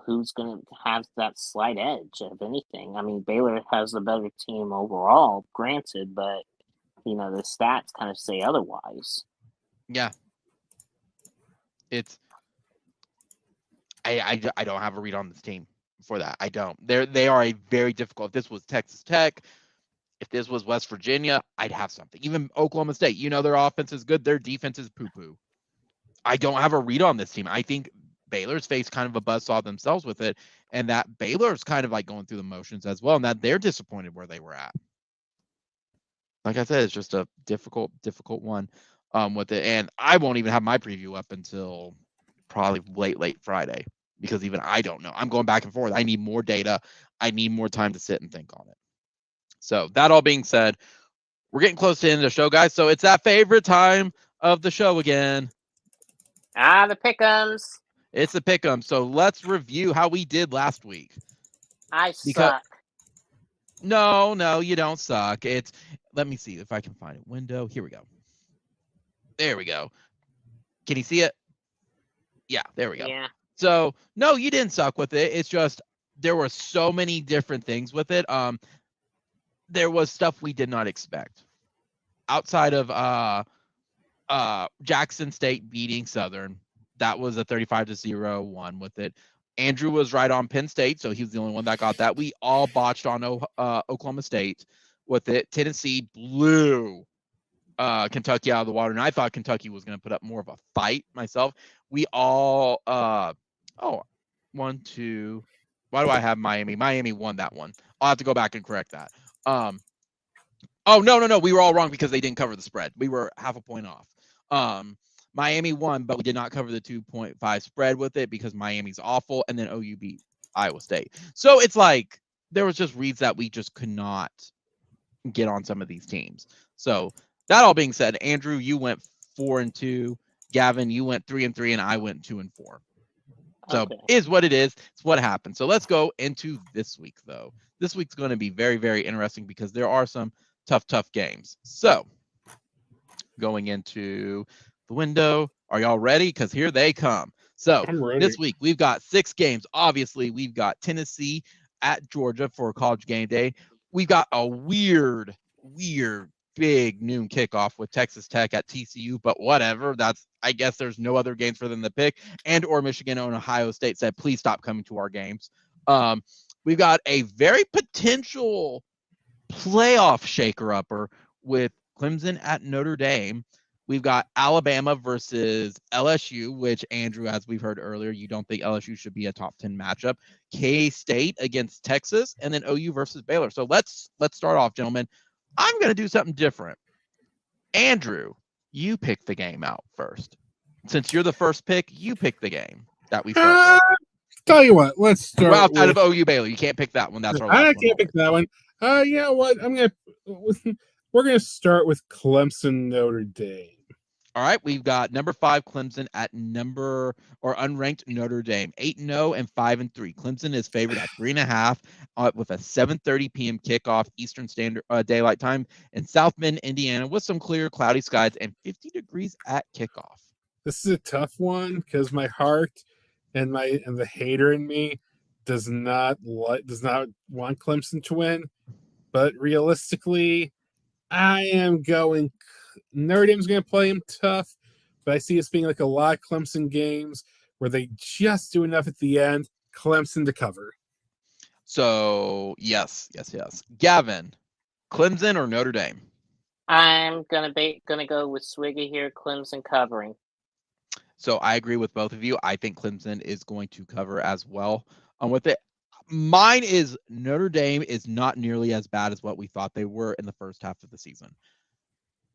Speaker 2: who's going to have that slight edge, if anything. I mean, Baylor has the better team overall, granted, but, the stats kind of say otherwise.
Speaker 1: Yeah. It's, I don't have a read on this team for that. I don't. They are a very difficult. If this was Texas Tech, if this was West Virginia, I'd have something. Even Oklahoma State, their offense is good. Their defense is poo-poo. I don't have a read on this team. I think Baylor's faced kind of a buzzsaw themselves with it, and that Baylor's kind of like going through the motions as well, and that they're disappointed where they were at. Like I said, it's just a difficult one with it. And I won't even have my preview up until probably late Friday, because even I don't know. I'm going back and forth. I need more data. I need more time to sit and think on it. So that all being said, we're getting close to the end of the show, guys. So it's that favorite time of the show again.
Speaker 2: The pick'ems.
Speaker 1: It's the pick'em. So let's review how we did last week.
Speaker 2: Suck.
Speaker 1: No, you don't suck. Let me see if I can find it. Window. Here we go. There we go. Can you see it? Yeah, there we go.
Speaker 2: Yeah.
Speaker 1: So no, you didn't suck with it. It's just there were so many different things with it. There was stuff we did not expect. Outside of Jackson State beating Southern, That was a 35-0 one with it. Andrew was right on Penn State, so he was the only one that got that. We all botched on Oklahoma State with it. Tennessee blew Kentucky out of the water, and I thought Kentucky was going to put up more of a fight myself. We all, one, two. Why do I have Miami? Miami won that one. I'll have to go back and correct that. No. We were all wrong because they didn't cover the spread. We were half a point off. Miami won, but we did not cover the 2.5 spread with it because Miami's awful, and then OU beat Iowa State. So it's like there was just reads that we just could not get on some of these teams. So that all being said, Andrew, you went 4-2. Gavin, you went 3-3, and I went 2-4. So is what it is. It's what happened. So let's go into this week, though. This week's going to be very, very interesting because there are some tough games. So going into the window, are y'all ready? Because here they come. So this week we've got 6 games. Obviously, we've got Tennessee at Georgia for College Game Day. We've got a weird big noon kickoff with Texas Tech at TCU, but whatever. I guess there's no other games for them to pick. And or Michigan and Ohio State said, please stop coming to our games. We've got a very potential playoff shaker-upper with Clemson at Notre Dame. We've got Alabama versus LSU, which, Andrew, as we've heard earlier, you don't think LSU should be a top 10 matchup. K-State against Texas, and then OU versus Baylor. So let's start off, gentlemen. I'm going to do something different. Andrew, you pick the game out first. Since you're the first pick, you pick the game that we start with.
Speaker 3: Tell you what, let's start.
Speaker 1: Well, outside of OU Baylor, you can't pick that one. That's our last
Speaker 3: I can't pick that one. You know what? We're gonna start with Clemson Notre Dame.
Speaker 1: All right, we've got number 5 Clemson at unranked Notre Dame, 8-0 and 5-3. Clemson is favored at 3.5 with a 7:30 p.m. kickoff Eastern Standard Daylight Time in South Bend, Indiana, with some clear, cloudy skies and 50 degrees at kickoff.
Speaker 3: This is a tough one because my heart and the hater in me does not want Clemson to win, but realistically, I am going. Notre Dame's going to play him tough, but I see this being like a lot of Clemson games where they just do enough at the end. Clemson to cover.
Speaker 1: So yes. Gavin, Clemson or Notre Dame?
Speaker 2: I'm gonna go with Swiggy here. Clemson covering.
Speaker 1: So I agree with both of you. I think Clemson is going to cover as well. With it, mine is Notre Dame is not nearly as bad as what we thought they were in the first half of the season.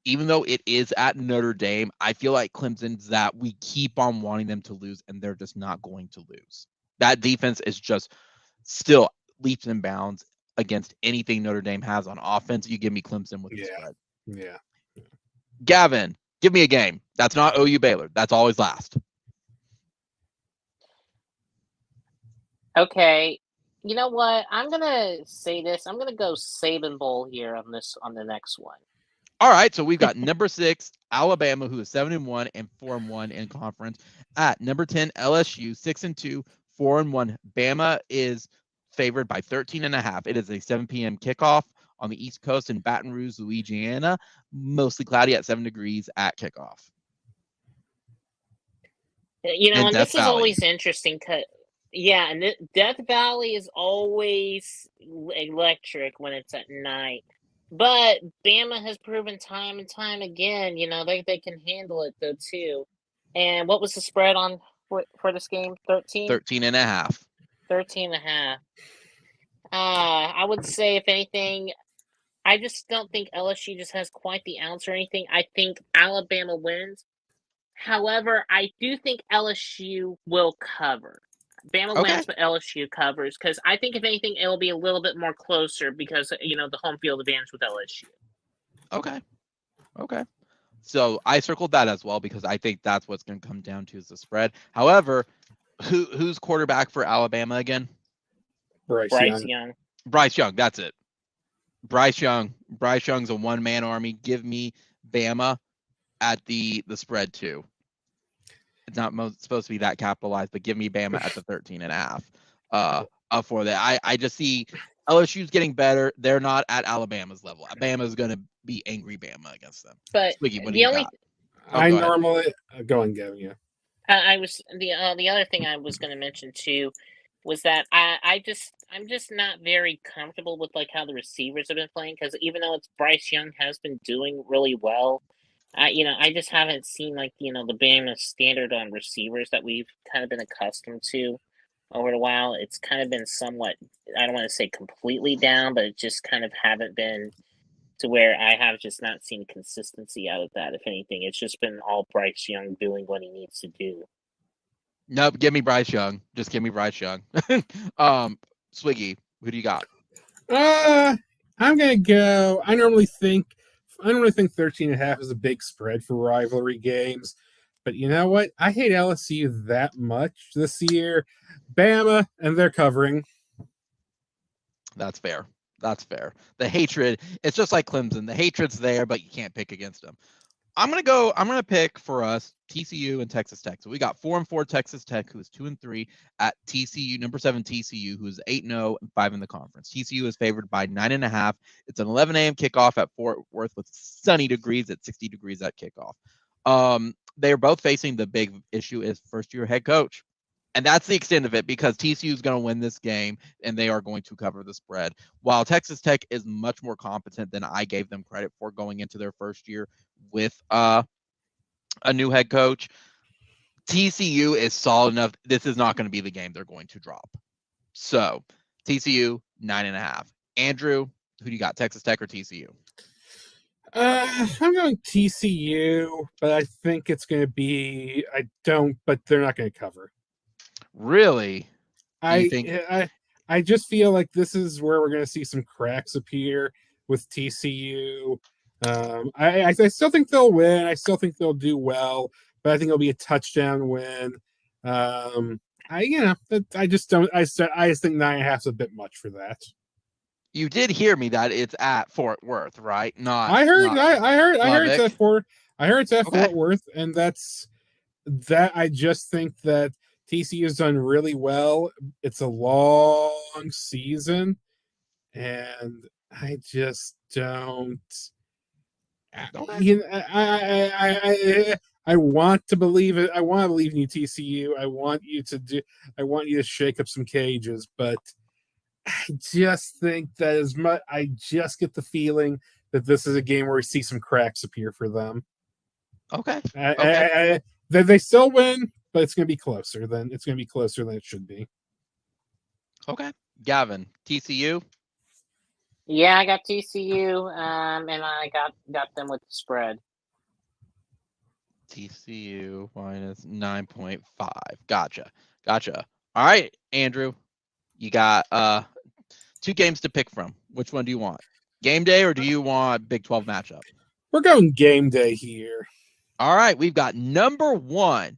Speaker 1: Even though it is at Notre Dame, I feel like Clemson's that we keep on wanting them to lose, and they're just not going to lose. That defense is just still leaps and bounds against anything Notre Dame has on offense. You give me Clemson with the spread.
Speaker 3: Yeah.
Speaker 1: Gavin, give me a game. That's not OU Baylor. That's always last.
Speaker 2: Okay. You know what? I'm going to say this. I'm going to go Saban Bowl here on the next one.
Speaker 1: All right, so we've got number 6, Alabama, who is 7-1 and 4-1 in conference. At number 10, LSU, 6-2, 4-1. Bama is favored by 13.5. It is a 7 p.m. kickoff on the East Coast in Baton Rouge, Louisiana. Mostly cloudy at 7 degrees at kickoff.
Speaker 2: And this is always interesting. And Death Valley is always electric when it's at night. But Bama has proven time and time again, they can handle it though too. And what was the spread on for this game? 13?
Speaker 1: 13.5.
Speaker 2: 13.5. I would say, if anything, I just don't think LSU just has quite the ounce or anything. I think Alabama wins. However, I do think LSU will cover. Bama wins, but LSU covers, because I think, if anything, it'll be a little bit more closer because, the home field advantage with LSU.
Speaker 1: Okay. So I circled that as well because I think that's what's going to come down to is the spread. However, who's quarterback for Alabama again?
Speaker 2: Bryce Young.
Speaker 1: Bryce Young, that's it. Bryce Young's a one-man army. Give me Bama at the spread too. It's not supposed to be that capitalized, but give me Bama at the 13.5 for that. I just see LSU's getting better. They're not at Alabama's level. Bama's going to be angry Bama against them.
Speaker 2: But
Speaker 1: Swiggy, what do
Speaker 2: the
Speaker 1: you
Speaker 2: only
Speaker 1: got?
Speaker 3: I normally go on, Gavin. Yeah.
Speaker 2: I was the other thing I was going to mention too was that I'm just not very comfortable with like how the receivers have been playing, because even though it's Bryce Young has been doing really well, I just haven't seen like the Bama standard on receivers that we've kind of been accustomed to over a while. It's kind of been somewhat, I don't want to say completely down, but it just kind of haven't been to where I have just not seen consistency out of that. If anything, it's just been all Bryce Young doing what he needs to do.
Speaker 1: Nope, give me Bryce Young. Just give me Bryce Young. Swiggy, who do you got?
Speaker 3: I'm gonna go. I normally think 13.5 is a big spread for rivalry games, but you know what? I hate LSU that much this year. Bama, and they're covering.
Speaker 1: That's fair. That's fair. The hatred, it's just like Clemson. The hatred's there, but you can't pick against them. I'm gonna pick for us TCU and Texas Tech. So we got 4-4 Texas Tech, who is 2-3 at TCU, number 7 TCU, who is 8-0 and 5 in the conference. TCU is favored by 9.5. It's an 11 a.m. kickoff at Fort Worth with sunny degrees at 60 degrees at kickoff. They are both facing the big issue is first-year head coach. And that's the extent of it, because TCU is going to win this game and they are going to cover the spread. While Texas Tech is much more competent than I gave them credit for going into their first year with a new head coach, TCU is solid enough. This is not going to be the game they're going to drop. So TCU 9.5. Andrew, who do you got, Texas Tech or TCU?
Speaker 3: I'm going TCU, but I think it's going to be. But they're not going to cover.
Speaker 1: Really?
Speaker 3: I just feel like this is where we're going to see some cracks appear with TCU. I still think they'll win. I still think they'll do well, but I think it'll be a touchdown win. I just think 9.5 is a bit much for that.
Speaker 1: You did hear me that it's at Fort Worth, right?
Speaker 3: I heard it's at Fort. I heard it's at Fort Worth, and that's that. I just think that TCU has done really well. It's a long season, and I just don't. I want to believe it. I want to believe in you, TCU. I want you to shake up some cages, but I just think that as much. I just get the feeling that this is a game where we see some cracks appear for them.
Speaker 1: Okay.
Speaker 3: They still win, but it's going to be closer than it should be.
Speaker 1: Okay. Gavin, TCU?
Speaker 2: Yeah, I got TCU, and I got them with the spread.
Speaker 1: TCU minus 9.5. Gotcha. All right, Andrew, you got 2 games to pick from. Which one do you want? Game day, or do you want Big 12 matchup?
Speaker 3: We're going game day here.
Speaker 1: All right, we've got number 1,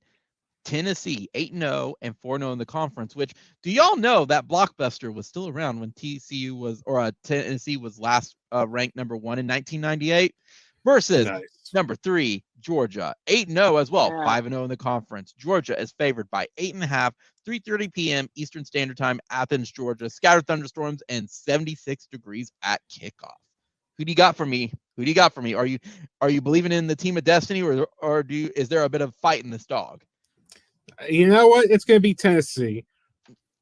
Speaker 1: Tennessee, 8-0 and 4-0 in the conference, which, do y'all know that blockbuster was still around when Tennessee was last ranked number 1 in 1998 versus number 3, Georgia, 8-0 as well, 5-0 in the conference. Georgia is favored by 8.5, 3:30 p.m. Eastern Standard Time, Athens, Georgia. Scattered thunderstorms and 76 degrees at kickoff. Who do you got for me? Are you believing in the team of destiny, or is there a bit of fight in this dog?
Speaker 3: You know what? It's going to be Tennessee.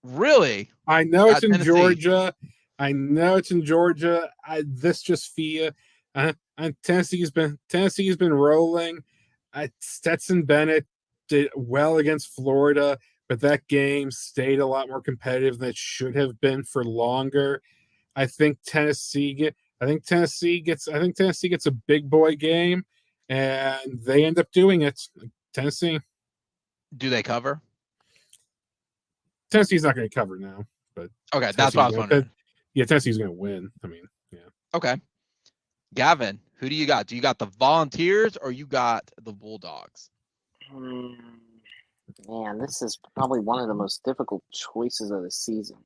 Speaker 1: Really?
Speaker 3: I know it's in Georgia. This just feel. Tennessee's been rolling. Stetson Bennett did well against Florida, but that game stayed a lot more competitive than it should have been for longer. I think Tennessee gets a big boy game, and they end up doing it. Tennessee.
Speaker 1: Do they cover?
Speaker 3: Tennessee's not going to cover now, but
Speaker 1: okay, that's what I was wondering.
Speaker 3: Yeah, Tennessee's going to win. I mean, yeah.
Speaker 1: Okay, Gavin, who do you got? Do you got the Volunteers or you got the Bulldogs?
Speaker 2: Man, this is probably one of the most difficult choices of the season.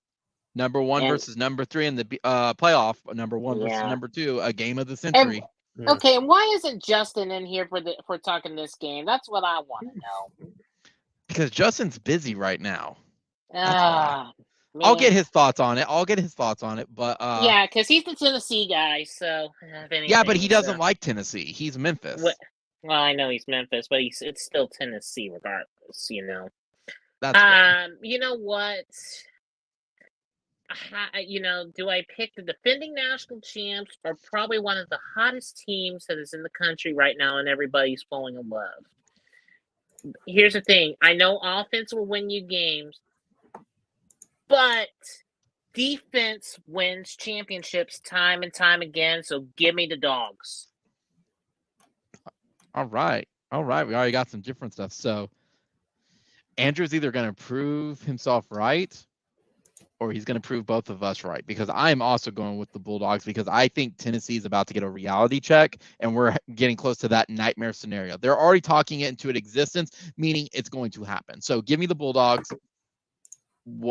Speaker 1: Number 1 versus number 3 in the playoff. Number 1 versus number 2, a game of the century.
Speaker 2: Okay, and why isn't Justin in here for talking this game? That's what I want to know.
Speaker 1: Because Justin's busy right now.
Speaker 2: I'll
Speaker 1: get his thoughts on it. But
Speaker 2: yeah, because he's the Tennessee guy. So
Speaker 1: yeah, but he doesn't like Tennessee. He's Memphis.
Speaker 2: Well, I know he's Memphis, but it's still Tennessee regardless, you know.
Speaker 1: That's fair.
Speaker 2: You know what? Do I pick the defending national champs or probably one of the hottest teams that is in the country right now and everybody's falling in love? Here's the thing. I know offense will win you games, but defense wins championships time and time again, so give me the Dogs.
Speaker 1: All right. We already got some different stuff. So Andrew's either going to prove himself right or he's going to prove both of us right, because I'm also going with the Bulldogs because I think Tennessee is about to get a reality check and we're getting close to that nightmare scenario. They're already talking it into an existence, meaning it's going to happen. So give me the Bulldogs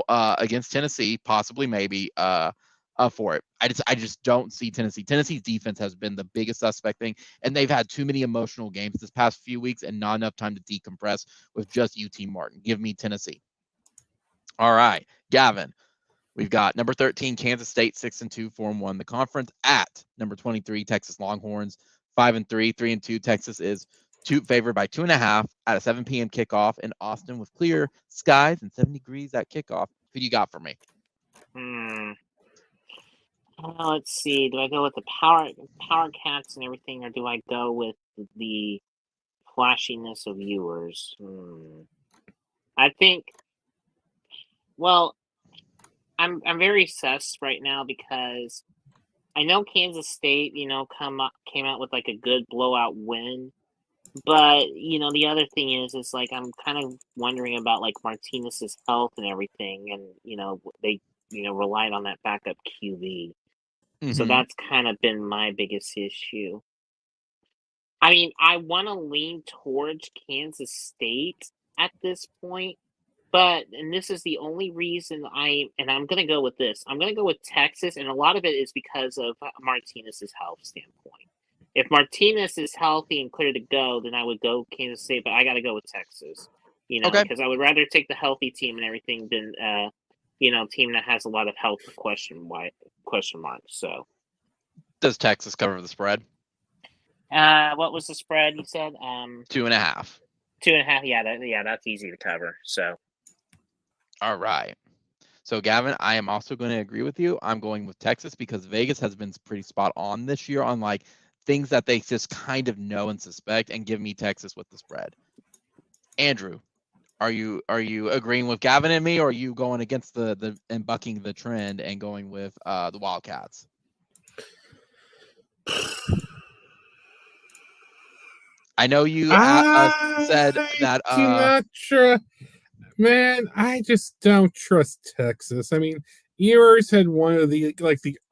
Speaker 1: against Tennessee, possibly, maybe, for it. I just don't see Tennessee. Tennessee's defense has been the biggest suspect thing, and they've had too many emotional games this past few weeks and not enough time to decompress with just UT Martin. Give me Tennessee. All right, Gavin. We've got number 13, Kansas State, 6-2, 4-1 the conference, at number 23, Texas Longhorns, 5-3, 3-2. Texas is favored by 2.5 at a 7 p.m. kickoff in Austin with clear skies and 70 degrees at kickoff. Who do you got for me?
Speaker 2: Let's see. Do I go with the power cats and everything, or do I go with the flashiness of viewers? I think. Well, I'm very sus right now because I know Kansas State, came out with like a good blowout win, but the other thing is like I'm kind of wondering about like Martinez's health and everything, and they relied on that backup QB, so that's kind of been my biggest issue. I mean, I want to lean towards Kansas State at this point. And this is the only reason I'm going to go with this. I'm going to go with Texas, and a lot of it is because of Martinez's health standpoint. If Martinez is healthy and clear to go, then I would go Kansas State, but I got to go with Texas, because I would rather take the healthy team and everything than, team that has a lot of health question marks. So,
Speaker 1: does Texas cover the spread?
Speaker 2: What was the spread you said?
Speaker 1: 2.5.
Speaker 2: 2.5. Yeah, that's easy to cover. So.
Speaker 1: All right. So, Gavin, I am also going to agree with you. I'm going with Texas because Vegas has been pretty spot on this year on like things that they just kind of know and suspect, and give me Texas with the spread. Andrew, are you agreeing with Gavin and me, or are you going against the and bucking the trend and going with the Wildcats? I know you said that.
Speaker 3: I'm not sure. Man, I just don't trust Texas. I mean, Ewers had one of the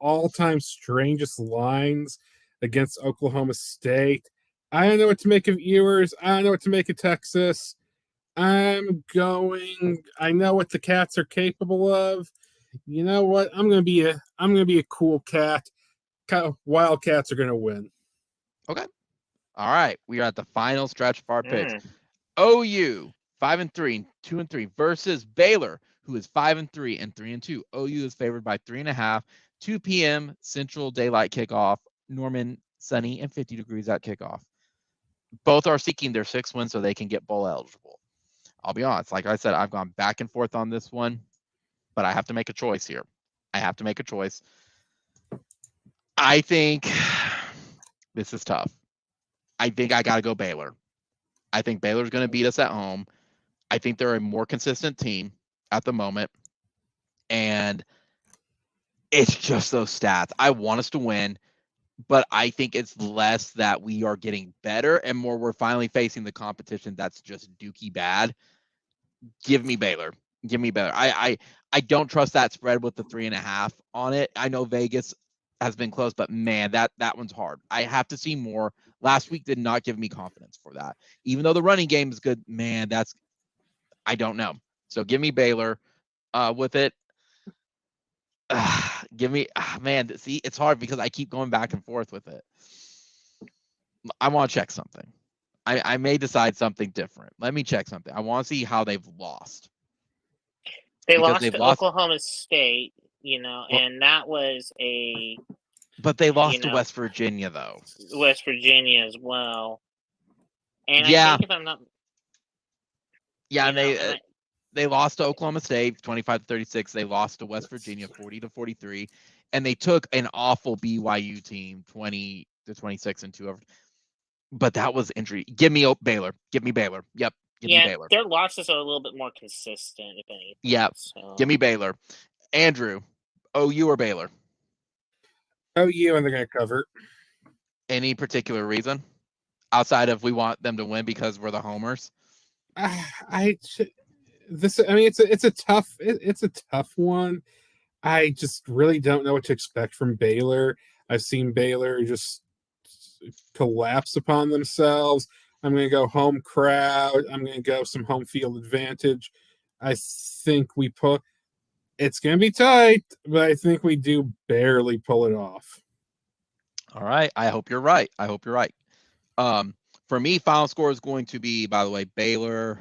Speaker 3: all-time strangest lines against Oklahoma State. I don't know what to make of Ewers. I don't know what to make of Texas. I know what the Cats are capable of. You know what? I'm gonna be a cool cat. Wildcats are gonna win.
Speaker 1: Okay. All right. We are at the final stretch of our picks. OU 5-3, 2-3 versus Baylor, who is 5-3 and 3-2. OU is favored by 3.5. 2 p.m. Central Daylight kickoff. Norman, sunny, and 50 degrees at kickoff. Both are seeking their 6th win so they can get bowl eligible. I'll be honest. Like I said, I've gone back and forth on this one, but I have to make a choice here. I think this is tough. I think I got to go Baylor. I think Baylor's going to beat us at home. I think they're a more consistent team at the moment. And it's just those stats. I want us to win, but I think it's less that we are getting better and more we're finally facing the competition that's just dookie bad. Give me Baylor. I don't trust that spread with the 3.5 on it. I know Vegas has been close, but man, that one's hard. I have to see more. Last week did not give me confidence for that. Even though the running game is good, man, I don't know. So give me Baylor with it. Give me, man, see, it's hard because I keep going back and forth with it. I want to check something. I may decide something different. Let me check something. I want to see how they've lost.
Speaker 2: They lost to Oklahoma State, and that was
Speaker 1: But they lost to West Virginia, though.
Speaker 2: West Virginia as well. And
Speaker 1: Yeah.
Speaker 2: I think if I'm not,
Speaker 1: Yeah, and
Speaker 2: know,
Speaker 1: they lost to Oklahoma State 25-36. They lost to West Virginia 40-43, and they took an awful BYU team 20-26 and 2 over. But that was injury. Give me Baylor. Give me Baylor. Yep. Give me Baylor.
Speaker 2: Their losses are a little bit more consistent, if anything.
Speaker 1: Yep.
Speaker 2: So.
Speaker 1: Give me Baylor. Andrew, OU or Baylor?
Speaker 3: OU, and they're going to cover.
Speaker 1: Any particular reason outside of we want them to win because we're the homers?
Speaker 3: It's a tough one. I just really don't know what to expect from Baylor. I've seen Baylor just collapse upon themselves. I'm going to go home crowd. I'm going to go some home field advantage. I think it's going to be tight, but I think we do barely pull it off.
Speaker 1: All right. I hope you're right. For me, final score is going to be, by the way, Baylor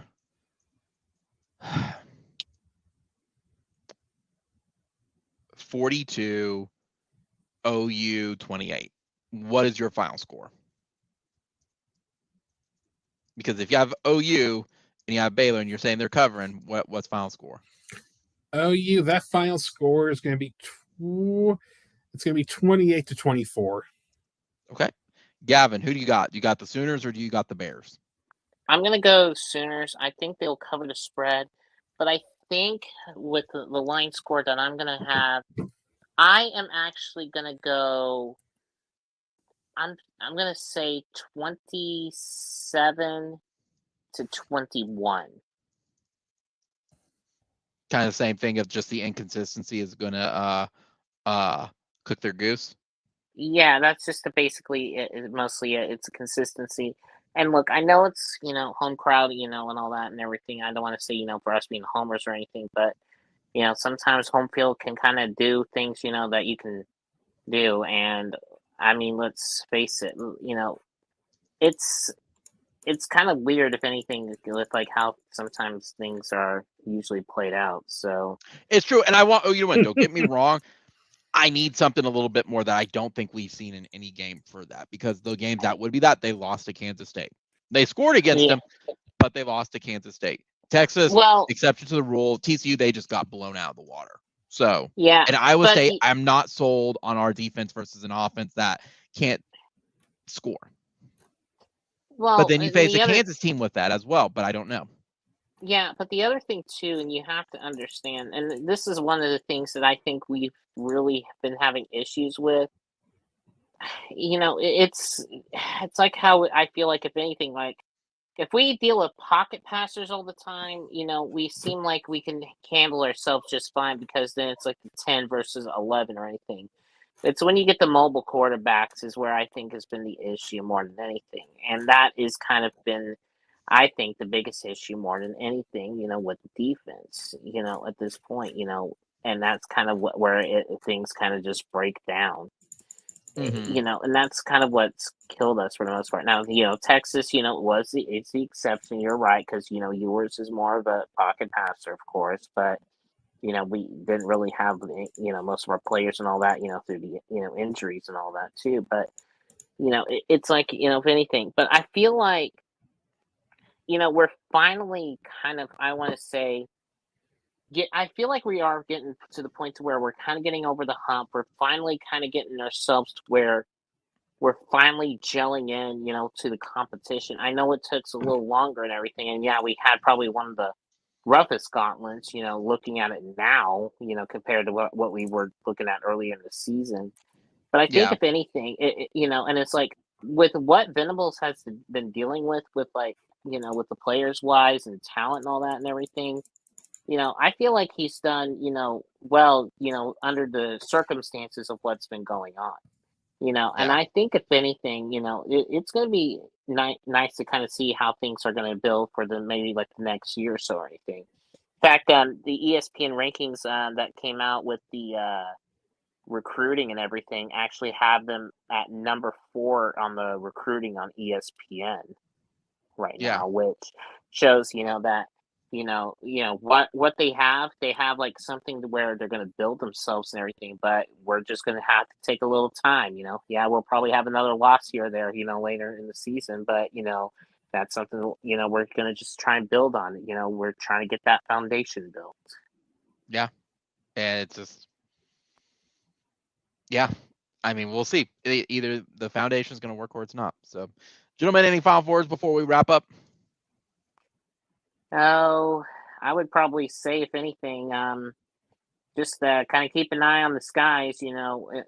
Speaker 1: 42, OU 28. What is your final score? Because if you have OU and you have Baylor and you're saying they're covering, what's final score?
Speaker 3: OU, that final score is going to be 28-24.
Speaker 1: Okay. Gavin, who do you got? You got the Sooners or do you got the Bears?
Speaker 2: I'm going to go Sooners. I think they'll cover the spread, but I think with the line score that I'm going to have, I am actually going to go. I'm going to say 27-21.
Speaker 1: Kind of the same thing of just the inconsistency is going to cook their goose.
Speaker 2: Yeah, that's just basically it. Mostly it's a consistency. And look, I know it's, home crowd, and all that and everything. I don't want to say, for us being homers or anything, but, sometimes home field can kind of do things, that you can do. And I mean, let's face it, it's kind of weird, if anything, with like how sometimes things are usually played out. So
Speaker 1: it's true. And I want OU to win. Don't get me wrong. I need something a little bit more that I don't think we've seen in any game for that, because the games that would be that they lost to Kansas State. They scored against them, but they lost to Kansas State. Texas, exception to the rule. TCU, they just got blown out of the water. So, and Iowa State, I'm not sold on our defense versus an offense that can't score.
Speaker 2: Well,
Speaker 1: but then you face a Kansas team with that as well, but I don't know.
Speaker 2: Yeah, but the other thing too, and you have to understand, and this is one of the things that I think we've really been having issues with. It's like how I feel like, if anything, like if we deal with pocket passers all the time, we seem like we can handle ourselves just fine, because then it's like 10 versus 11 or anything. It's when you get the mobile quarterbacks is where I think has been the issue more than anything, and that is kind of been, I think, the biggest issue more than anything, with the defense, at this point, and that's kind of where things kind of just break down, and that's kind of what's killed us for the most part. Now, Texas, it's the exception. You're right, because, yours is more of a pocket passer, of course, but, we didn't really have, most of our players and all that, through the, injuries and all that too. But, it's like, if anything, but I feel like, we're finally kind of, I want to say, I feel like we are getting to the point to where we're kind of getting over the hump. We're finally kind of getting ourselves to where we're finally gelling in, to the competition. I know it took a little longer and everything. And yeah, we had probably one of the roughest gauntlets, looking at it now, compared to what we were looking at earlier in the season. But I think if anything, and it's like with what Venables has been dealing with like, with the players wise and talent and all that and everything, I feel like he's done, well, under the circumstances of what's been going on, and I think if anything, it's going to be nice to kind of see how things are going to build for maybe like the next year or so or anything. In fact, the ESPN rankings that came out with the recruiting and everything actually have them at number 4 on the recruiting on ESPN right now, which shows, that, what they have like something to where they're going to build themselves and everything, but we're just going to have to take a little time, we'll probably have another loss here or there, later in the season, but, that's something, you know, we're going to just try and build on. You know, we're trying to get that foundation built.
Speaker 1: Yeah. And it's just, yeah. I mean, we'll see. Either the foundation is going to work or it's not. So, gentlemen, any final words before we wrap up?
Speaker 2: Oh, I would probably say, if anything, just kind of keep an eye on the skies, in the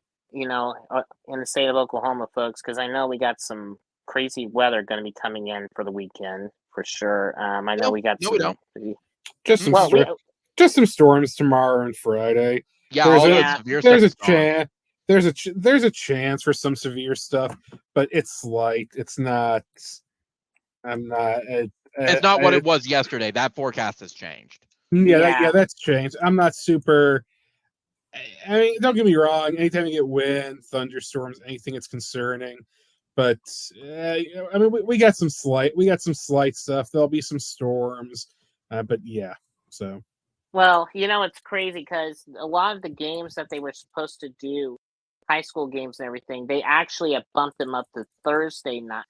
Speaker 2: state of Oklahoma, folks, because I know we got some crazy weather going to be coming in for the weekend for sure. I know we got
Speaker 1: no,
Speaker 2: some.
Speaker 1: we don't.
Speaker 3: Just some just some storms tomorrow and Friday.
Speaker 1: Yeah,
Speaker 3: there's a chance. There's a chance for some severe stuff, but it's slight. It's not. I'm not.
Speaker 1: It's not what it was yesterday. That forecast has changed.
Speaker 3: Yeah, that's changed. I'm not super. I mean, don't get me wrong. Anytime you get wind, thunderstorms, anything, it's concerning. But I mean, we got some slight stuff. There'll be some storms, but yeah. So.
Speaker 2: Well, it's crazy because a lot of the games that they were supposed to do, high school games and everything, they actually have bumped them up to Thursday night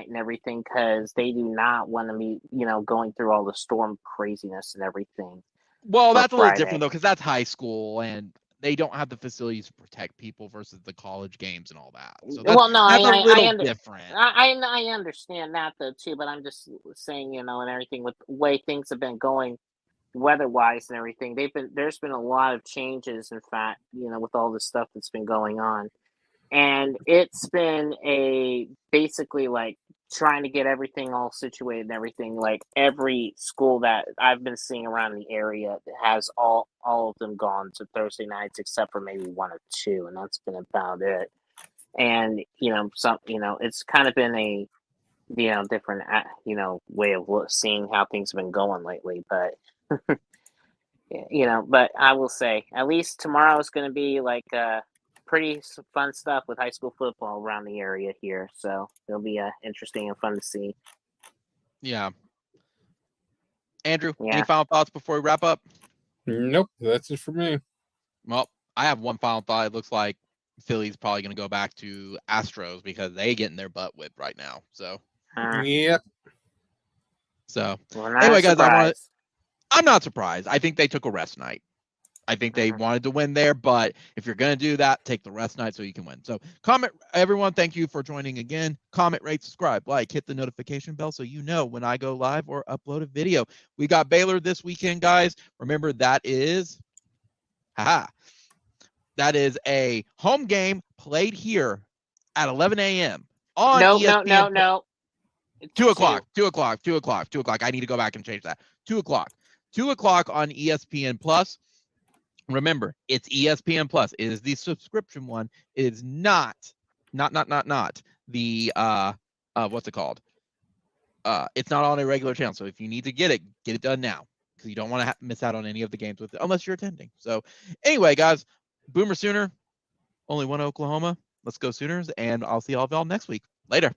Speaker 2: and everything, because they do not want to be, going through all the storm craziness and everything.
Speaker 1: Well, that's a little different though, because that's high school and they don't have the facilities to protect people versus the college games and all that. So that's a little different.
Speaker 2: I understand that though too, but I'm just saying, and everything with the way things have been going weather-wise and everything, there's been a lot of changes, in fact, with all the stuff that's been going on. And it's been basically like trying to get everything all situated and everything. Like every school that I've been seeing around the area has all of them gone to Thursday nights, except for maybe one or two, and that's been about it. And it's kind of been a different way of seeing how things have been going lately. But but I will say, at least tomorrow is going to be like pretty fun stuff with high school football around the area here, so it'll be interesting and fun to see.
Speaker 1: Yeah. Andrew, any final thoughts before we wrap up?
Speaker 3: Nope, that's it for me.
Speaker 1: Well, I have one final thought. It looks like Philly's probably going to go back to Astros because they getting their butt whipped right now. So.
Speaker 3: Yep.
Speaker 1: So anyway, guys, I'm not surprised. I think they took a rest night. I think they wanted to win there, but if you're going to do that, take the rest night so you can win. So comment, everyone. Thank you for joining again. Comment, rate, subscribe, like, hit the notification bell so you know when I go live or upload a video. We got Baylor this weekend, guys. Remember, that is a home game played here at 11 a.m. on ESPN.
Speaker 2: No.
Speaker 1: 2 o'clock. 2 o'clock. 2 o'clock. 2 o'clock. I need to go back and change that. 2 o'clock. 2 o'clock on ESPN Plus. Remember, it's ESPN Plus. It is the subscription one. It is not the what's it called? It's not on a regular channel. So if you need to get it done now, because you don't want to miss out on any of the games with it unless you're attending. So anyway, guys, Boomer Sooner, only one Oklahoma. Let's go Sooners, and I'll see all of y'all next week. Later.